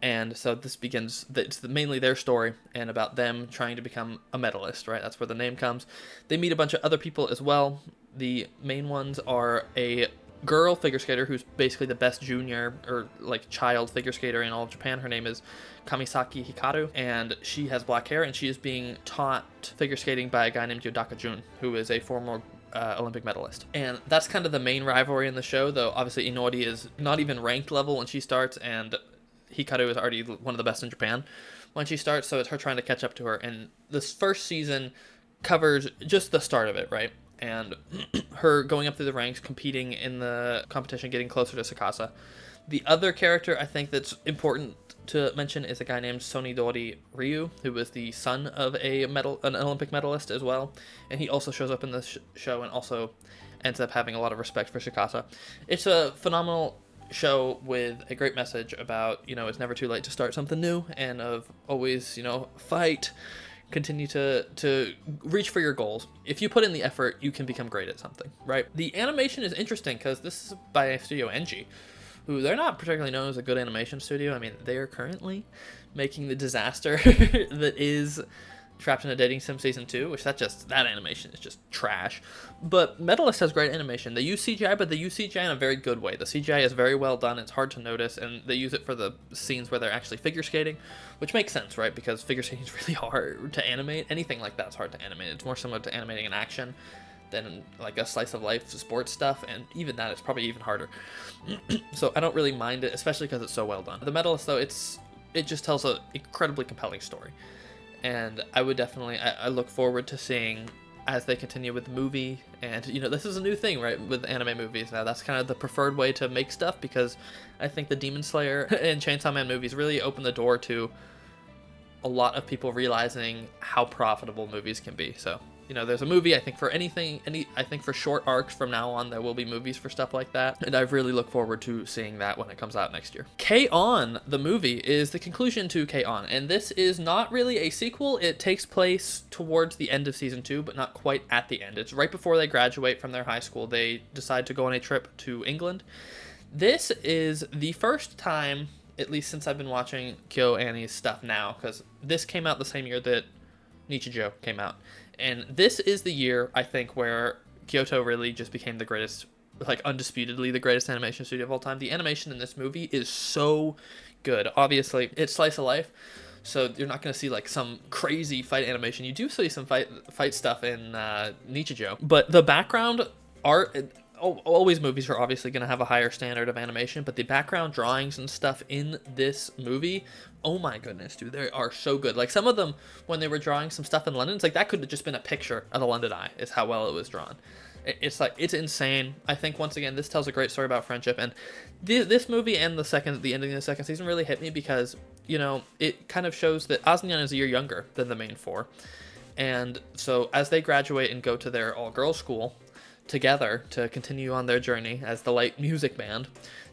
And so this begins, it's mainly their story and about them trying to become a medalist, right? That's where the name comes. They meet a bunch of other people as well. The main ones are a girl figure skater who's basically the best junior or like child figure skater in all of Japan. Her name is Kamisaki Hikaru, and she has black hair, and she is being taught figure skating by a guy named Yodaka Jun, who is a former Olympic medalist. And that's kind of the main rivalry in the show, though obviously Inori is not even ranked level when she starts, and Hikaru is already one of the best in Japan when she starts, so it's her trying to catch up to her. And this first season covers just the start of it, right? And her going up through the ranks, competing in the competition, getting closer to Tsukasa. The other character I think that's important to mention is a guy named Sonidori Ryu, who was the son of an Olympic medalist as well, and he also shows up in this show and also ends up having a lot of respect for Shikata. It's a phenomenal show with a great message about, it's never too late to start something new, and of always, fight, continue to reach for your goals. If you put in the effort, you can become great at something, right? The animation is interesting because this is by Studio NG, who they're not particularly known as a good animation studio. I mean, they are currently making the disaster that is Trapped in a Dating Sim Season 2, which that animation is just trash. But Medalist has great animation. They use CGI, but they use CGI in a very good way. The CGI is very well done. It's hard to notice, and they use it for the scenes where they're actually figure skating, which makes sense, right? Because figure skating is really hard to animate. Anything like that's hard to animate. It's more similar to animating an action than like a slice of life sports stuff, and even that is probably even harder. So I don't really mind it, especially because it's so well done. The Medalist, though, it just tells an incredibly compelling story, and I would definitely I look forward to seeing as they continue with the movie. And this is a new thing, right, with anime movies now. That's kind of the preferred way to make stuff, because I think the Demon Slayer and Chainsaw Man movies really open the door to a lot of people realizing how profitable movies can be. So there's a movie, I think, for anything, I think for short arcs from now on, there will be movies for stuff like that. And I really look forward to seeing that when it comes out next year. K-On! The movie is the conclusion to K-On! And this is not really a sequel. It takes place towards the end of season 2, but not quite at the end. It's right before they graduate from their high school. They decide to go on a trip to England. This is the first time, at least since I've been watching Kyo Annie's stuff now, because this came out the same year that Nichijou came out. And this is the year, I think, where Kyoto really just became the greatest, like undisputedly the greatest animation studio of all time. The animation in this movie is so good. Obviously, it's slice of life, so you're not going to see like some crazy fight animation. You do see some fight stuff in Nichijou, but the background art... Always movies are obviously going to have a higher standard of animation, but the background drawings and stuff in this movie, oh my goodness, dude, they are so good. Like some of them, when they were drawing some stuff in London, it's like that could have just been a picture of the London Eye, is how well it was drawn. It's like, it's insane. I think, once again, this tells a great story about friendship, and this movie and the ending of the second season really hit me because, it kind of shows that Aznyan is a year younger than the main four. And so as they graduate and go to their all-girls school together to continue on their journey as the light music band,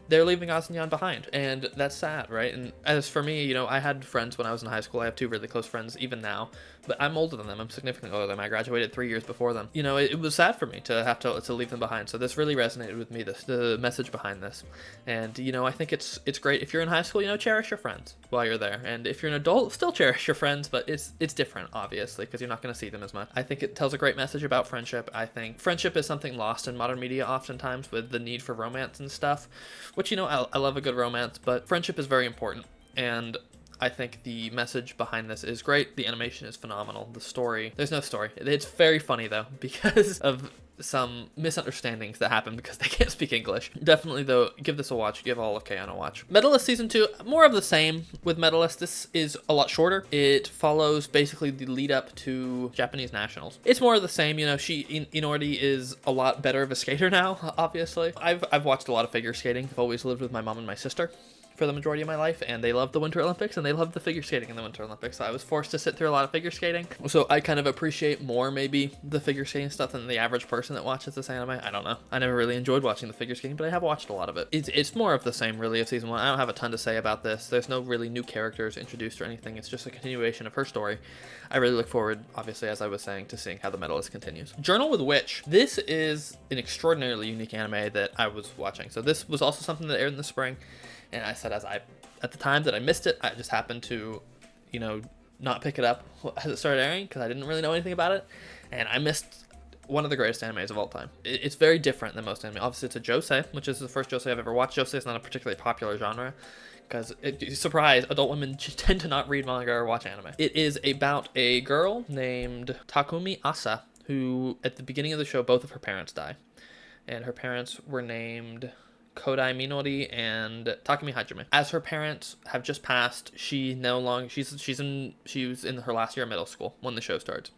they're leaving Aznyan behind, and that's sad, right? And as for me, I had friends when I was in high school. I have 2 really close friends even now, but I'm older than them. I'm significantly older than them. I graduated 3 years before them. It was sad for me to have to leave them behind. So this really resonated with me, the message behind this. And I think it's great if you're in high school. Cherish your friends while you're there, and if you're an adult, still cherish your friends, but it's different, obviously, because you're not going to see them as much. I think it tells a great message about friendship. I think friendship is something lost in modern media oftentimes, with the need for romance and stuff, which I love a good romance, but friendship is very important. And I think the message behind this is great. The animation is phenomenal. The story, there's no story. It's very funny though, because of some misunderstandings that happen because they can't speak English. Definitely though, give this a watch. Give all of K-On! A watch. Medalist Season 2, more of the same with Medalist. This is a lot shorter. It follows basically the lead up to Japanese nationals. It's more of the same. Inori is a lot better of a skater now, obviously. I've watched a lot of figure skating. I've always lived with my mom and my sister for the majority of my life, and they loved the Winter Olympics, and they loved the figure skating in the Winter Olympics, so I was forced to sit through a lot of figure skating. So I kind of appreciate more, maybe, the figure skating stuff than the average person that watches this anime. I don't know. I never really enjoyed watching the figure skating, but I have watched a lot of it. It's more of the same, really, of Season 1. I don't have a ton to say about this. There's no really new characters introduced or anything. It's just a continuation of her story. I really look forward, obviously, as I was saying, to seeing how the Medalist continues. Journal with Witch. This is an extraordinarily unique anime that I was watching. So this was also something that aired in the spring, and I said at the time that I missed it, I just happened to, not pick it up as it started airing because I didn't really know anything about it, and I missed one of the greatest animes of all time. It's very different than most anime. Obviously, it's a josei, which is the first josei I've ever watched. Josei is not a particularly popular genre because, surprise, adult women tend to not read manga or watch anime. It is about a girl named Takumi Asa, who, at the beginning of the show, both of her parents die, and her parents were named Kodai Minori and Takumi Hajime. As her parents have just passed, she was in her last year of middle school when the show starts.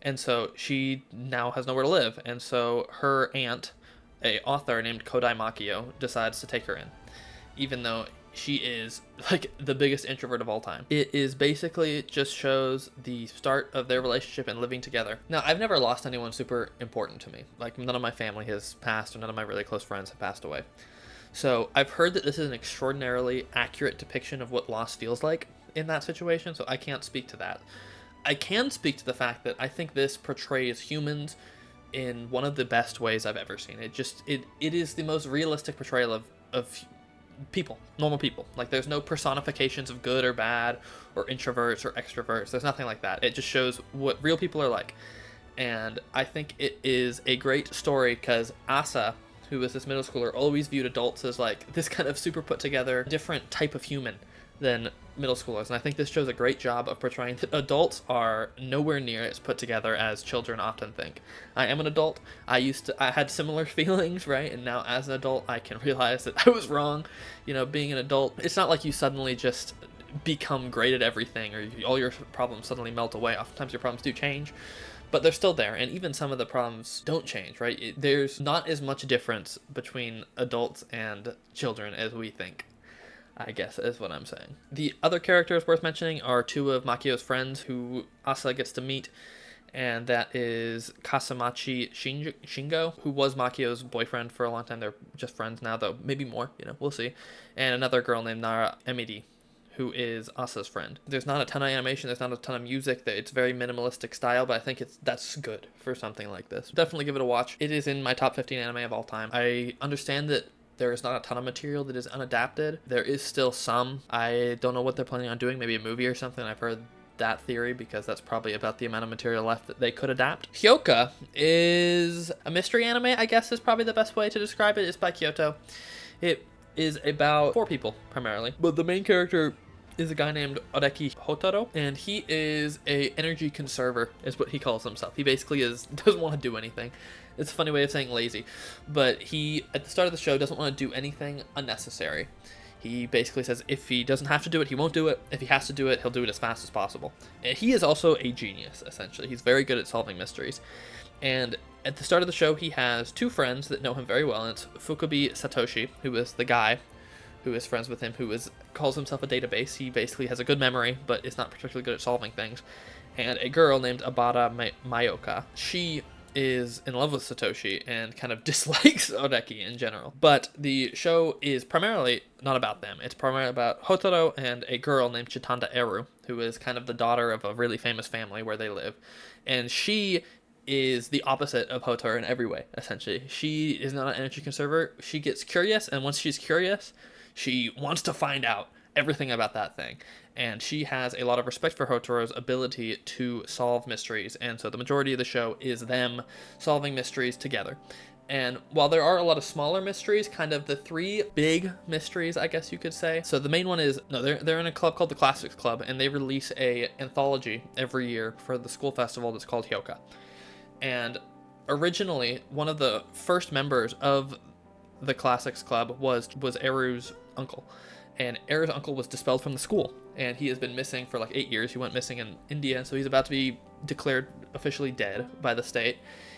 And so she now has nowhere to live. And so her aunt, a author named Kodai Makio, decides to take her in. Even though she is like the biggest introvert of all time. It is basically just shows the start of their relationship and living together. Now, I've never lost anyone super important to me. Like, none of my family has passed, or none of my really close friends have passed away. So I've heard that this is an extraordinarily accurate depiction of what loss feels like in that situation, so I can't speak to that. I can speak to the fact that I think this portrays humans in one of the best ways I've ever seen. It is the most realistic portrayal of people, normal people. Like, there's no personifications of good or bad, or introverts or extroverts. There's nothing like that. It just shows what real people are like. And I think it is a great story because Asa, who was this middle schooler, always viewed adults as like this kind of super put together, different type of human than middle schoolers. And I think this shows a great job of portraying that adults are nowhere near as put together as children often think. I am an adult. I had similar feelings, right? And now as an adult, I can realize that I was wrong. You know, being an adult, it's not like you suddenly just become great at everything, or all your problems suddenly melt away. Oftentimes your problems do change, but they're still there, and even some of the problems don't change, right? There's not as much difference between adults and children as we think, I guess, is what I'm saying. The other characters worth mentioning are two of Makio's friends who Asa gets to meet, and that is Kasamachi Shingo, who was Makio's boyfriend for a long time. They're just friends now, though, maybe more, we'll see. And another girl named Nara Emidi, who is Asa's friend. There's not a ton of animation, there's not a ton of music, it's very minimalistic style, but I think that's good for something like this. Definitely give it a watch. It is in my top 15 anime of all time. I understand that there is not a ton of material that is unadapted. There is still some. I don't know what they're planning on doing, maybe a movie or something. I've heard that theory because that's probably about the amount of material left that they could adapt. Hyouka is a mystery anime, I guess is probably the best way to describe it. It's by Kyoto. It is about 4 people primarily, but the main character is a guy named Oreki Hotaro, and he is a energy conserver, is what he calls himself. He basically doesn't want to do anything. It's a funny way of saying lazy, but he, at the start of the show, doesn't want to do anything unnecessary. He basically says if he doesn't have to do it, he won't do it. If he has to do it, he'll do it as fast as possible. And he is also a genius, essentially. He's very good at solving mysteries. And at the start of the show, he has 2 friends that know him very well, and it's Fukubi Satoshi, who is the guy who is friends with him, calls himself a database. He basically has a good memory, but is not particularly good at solving things. And a girl named Abara Mayoka. She is in love with Satoshi and kind of dislikes Oreki in general. But the show is primarily not about them. It's primarily about Hotaro and a girl named Chitanda Eru, who is kind of the daughter of a really famous family where they live. And she is the opposite of Hotaro in every way, essentially. She is not an energy conserver. She gets curious, and once she's curious, she wants to find out everything about that thing. And she has a lot of respect for Hotaro's ability to solve mysteries. And so the majority of the show is them solving mysteries together. And while there are a lot of smaller mysteries, kind of the 3 big mysteries, I guess you could say. So the main one is, they're in a club called the Classics Club, and they release a anthology every year for the school festival that's called Hyouka. And originally, one of the first members of the Classics Club was Eru's uncle. And Eru's uncle was dispelled from the school, and he has been missing for like 8 years. He went missing in India, so he's about to be declared officially dead by the state.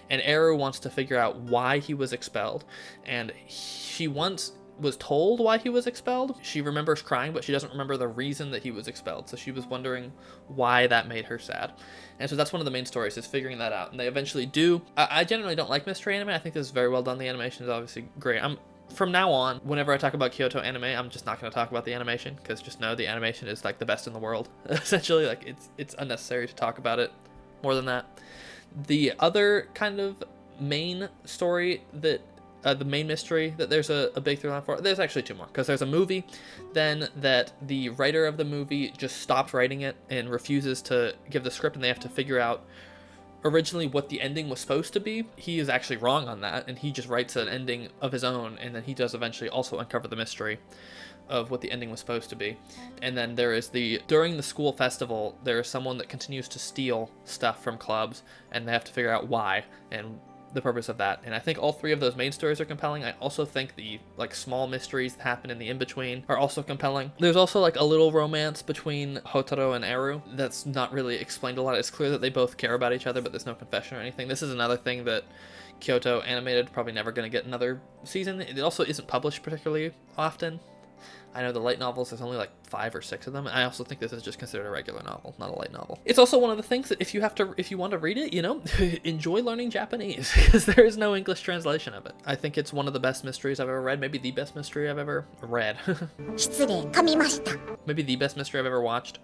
And Eru wants to figure out why he was expelled, and she once was told why he was expelled. She remembers crying, but she doesn't remember the reason that he was expelled, so she was wondering why that made her sad. And so that's one of the main stories, is figuring that out, and they eventually do. I generally don't like mystery anime. I think this is very well done. The animation is obviously great. From now on, whenever I talk about Kyoto anime, I'm just not going to talk about the animation, because just know the animation is like the best in the world. Essentially, like it's unnecessary to talk about it more than that. The other kind of main story that the main mystery that there's a big through line for, there's actually 2 more, because there's a movie then that the writer of the movie just stopped writing it and refuses to give the script, and they have to figure out originally what the ending was supposed to be. He is actually wrong on that, and he just writes an ending of his own, and then he does eventually also uncover the mystery of what the ending was supposed to be. And then there is during the school festival, there is someone that continues to steal stuff from clubs, and they have to figure out why and the purpose of that. And I think all 3 of those main stories are compelling. I also think the like small mysteries that happen in the in-between are also compelling. There's also like a little romance between Hotaro and Eru that's not really explained a lot. It's clear that they both care about each other, but there's no confession or anything. This is another thing that Kyoto Animated probably never going to get another season. It also isn't published particularly often, I know the light novels, there's only like 5 or 6 of them. I also think this is just considered a regular novel, not a light novel. It's also one of the things that if you want to read it, you know, enjoy learning Japanese, because there is no English translation of it. I think it's one of the best mysteries I've ever read, maybe the best mystery I've ever read. Maybe the best mystery I've ever watched.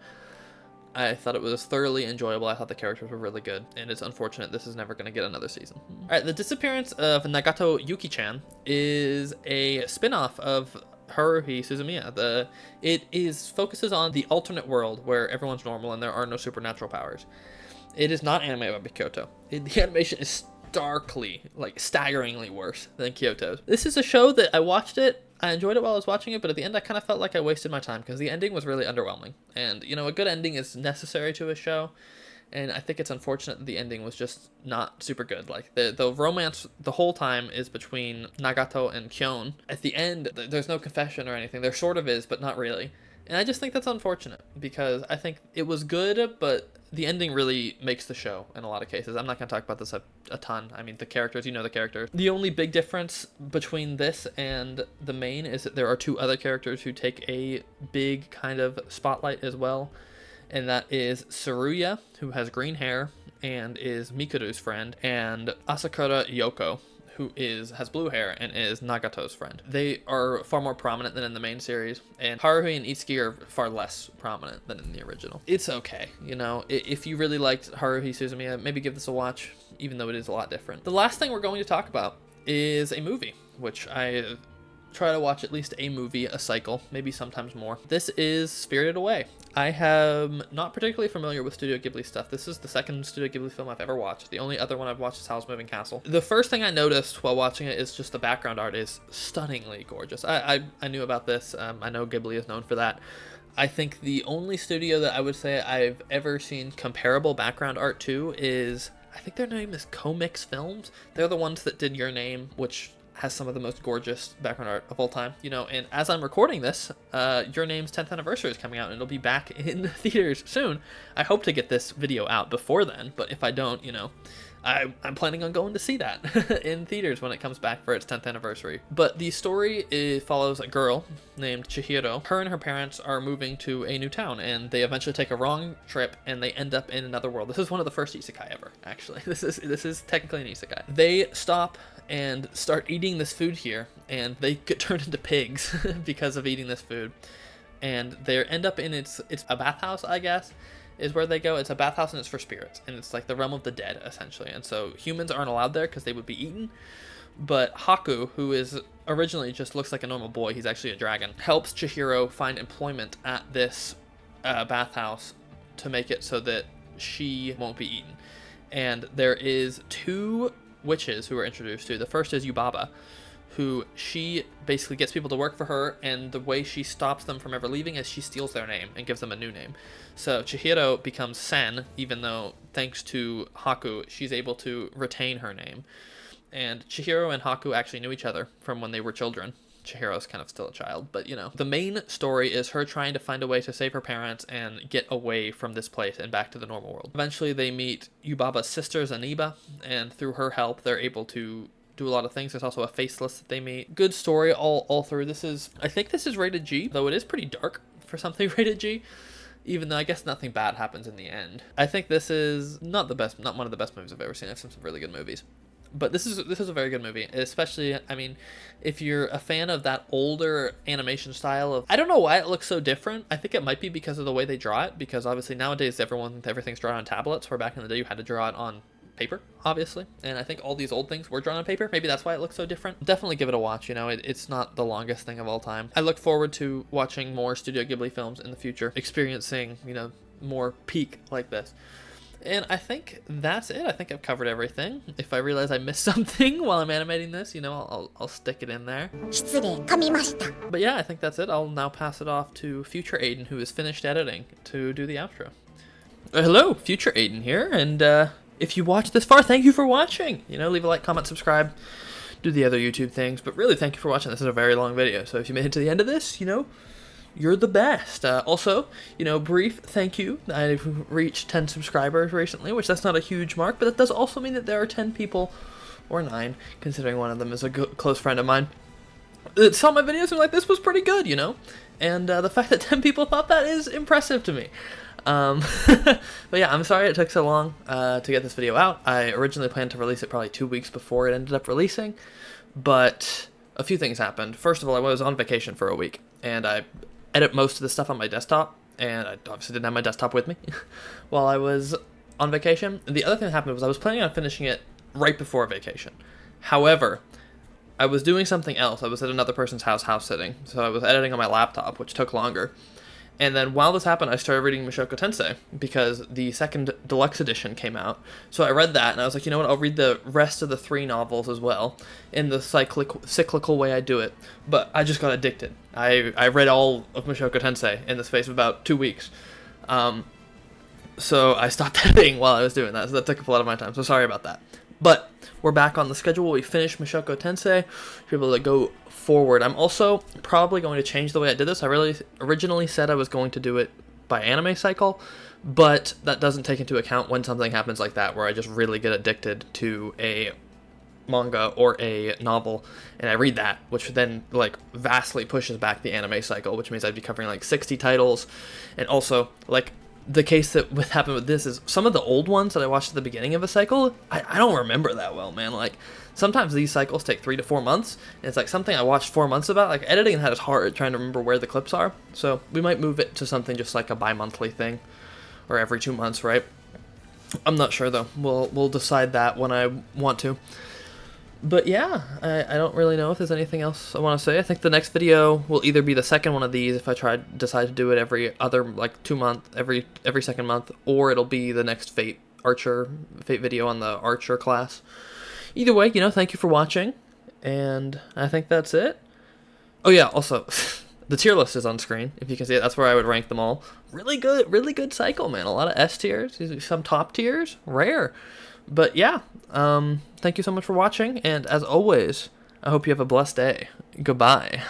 I thought it was thoroughly enjoyable. I thought the characters were really good, and it's unfortunate this is never going to get another season. Alright, The Disappearance of Nagato Yuki-Chan is a spin-off of Haruhi Suzumiya. It focuses on the alternate world where everyone's normal and there are no supernatural powers. It is not animated by Kyoto. The animation is starkly, like staggeringly worse than Kyoto's. This is a show that I watched it. I enjoyed it while I was watching it, but at the end I kind of felt like I wasted my time because the ending was really underwhelming. And, you know, a good ending is necessary to a show, and I think it's unfortunate that the ending was just not super good. Like, the romance the whole time is between Nagato and Kyon. At the end, there's no confession or anything. There sort of is, but not really. And I just think that's unfortunate because I think it was good, but the ending really makes the show in a lot of cases. I'm not going to talk about this a ton. I mean, the characters, you know the characters. The only big difference between this and the main is that there are 2 other characters who take a big kind of spotlight as well. And that is Tsuruya, who has green hair and is Mikuru's friend, and Asakura Yoko, who has blue hair and is Nagato's friend. They are far more prominent than in the main series, and Haruhi and Itsuki are far less prominent than in the original. It's okay, you know, if you really liked Haruhi Suzumiya, maybe give this a watch, even though it is a lot different. The last thing we're going to talk about is a movie, which I try to watch at least a movie a cycle, maybe sometimes more. This is Spirited Away. I am not particularly familiar with Studio Ghibli stuff. This is the second Studio Ghibli film I've ever watched. The only other one I've watched is Howl's Moving Castle. The first thing I noticed while watching it is just the background art is stunningly gorgeous. I knew about this. I know Ghibli is known for that. I think the only studio that I would say I've ever seen comparable background art to is, I think their name is Comics Films. They're the ones that did Your Name, which has some of the most gorgeous background art of all time, you know. And as I'm recording this, Your Name's 10th anniversary is coming out, and it'll be back in theaters soon. I hope to get this video out before then, but if I don't, you know, I'm planning on going to see that in theaters when it comes back for its 10th anniversary. But the story follows a girl named Chihiro. Her and her parents are moving to a new town, and they eventually take a wrong trip, and they end up in another world. This is one of the first isekai ever, actually. This is technically an isekai. They stop and start eating this food here, and they get turned into pigs because of eating this food. And they end up in it's a bathhouse, I guess, is where they go. It's a bathhouse, and it's for spirits, and it's like the realm of the dead, essentially. And so humans aren't allowed there because they would be eaten. But Haku, who is originally just looks like a normal boy, he's actually a dragon, helps Chihiro find employment at this bathhouse to make it so that she won't be eaten. And there is 2 witches who are introduced to. The first is Yubaba, who she basically gets people to work for her, and the way she stops them from ever leaving is she steals their name and gives them a new name. So Chihiro becomes Sen, even though thanks to Haku she's able to retain her name. And Chihiro and Haku actually knew each other from when they were children. Chihiro's kind of still a child, but you know. The main story is her trying to find a way to save her parents and get away from this place and back to the normal world. Eventually they meet Yubaba's sister Zaniba, and through her help they're able to do a lot of things. There's also a faceless that they meet. Good story all through. I think this is rated G, though it is pretty dark for something rated G, even though I guess nothing bad happens in the end. I think this is not one of the best movies I've ever seen. I've seen some really good movies, but this is a very good movie, especially, I mean, if you're a fan of that older animation style of, I don't know why it looks so different. I think it might be because of the way they draw it, because obviously nowadays everything's drawn on tablets, where back in the day you had to draw it on paper, obviously, and I think all these old things were drawn on paper. Maybe that's why it looks so different. Definitely give it a watch. You know, it's not the longest thing of all time. I look forward to watching more Studio Ghibli films in the future, experiencing, you know, more peak like this. And I think that's it. I think I've covered everything. If I realize I missed something while I'm animating this, you know, I'll stick it in there. But yeah, I think that's it. I'll now pass it off to Future Aiden, who is finished editing, to do the outro. Hello, Future Aiden here, and if you watched this far, thank you for watching. You know, leave a like, comment, subscribe, do the other YouTube things, but really thank you for watching. This is a very long video, so if you made it to the end of this, you know, you're the best. Also, you know, brief thank you. I've reached 10 subscribers recently, which that's not a huge mark, but that does also mean that there are 10 people, or 9, considering one of them is a close friend of mine, saw my videos and like, this was pretty good, you know? And the fact that 10 people thought that is impressive to me. But yeah, I'm sorry it took so long to get this video out. I originally planned to release it probably 2 weeks before it ended up releasing, but a few things happened. First of all, I was on vacation for a week, and I edit most of the stuff on my desktop, and I obviously didn't have my desktop with me while I was on vacation. And the other thing that happened was I was planning on finishing it right before vacation. However, I was doing something else. I was at another person's house sitting, so I was editing on my laptop, which took longer. And then while this happened, I started reading Mushoku Tensei, because the second deluxe edition came out. So I read that, and I was like, you know what, I'll read the rest of the 3 novels as well, in the cyclical way I do it. But I just got addicted. I read all of Mushoku Tensei in the space of about 2 weeks. So I stopped editing while I was doing that, so that took up a lot of my time, so sorry about that. But we're back on the schedule. We finished Mushoku Tensei. We're able to go forward. I'm also probably going to change the way I did this. I really originally said I was going to do it by anime cycle, but that doesn't take into account when something happens like that, where I just really get addicted to a manga or a novel, and I read that, which then like vastly pushes back the anime cycle, which means I'd be covering like 60 titles. And also, like, the case that would happen with this is some of the old ones that I watched at the beginning of a cycle, I don't remember that well, man. Like, sometimes these cycles take 3 to 4 months, and it's like something I watched 4 months about. Like, editing that is hard, trying to remember where the clips are. So we might move it to something just like a bi-monthly thing, or every 2 months, right? I'm not sure though. We'll decide that when I want to. But yeah, I don't really know if there's anything else I want to say. I think the next video will either be the second one of these if I decide to do it every other, like, 2 month, every second month, or it'll be the next Fate video on the Archer class. Either way, you know, thank you for watching, and I think that's it. Oh yeah, also, the tier list is on screen, if you can see it. That's where I would rank them all. Really good cycle, man. A lot of S tiers, some top tiers, rare. But yeah, thank you so much for watching, and as always, I hope you have a blessed day. Goodbye.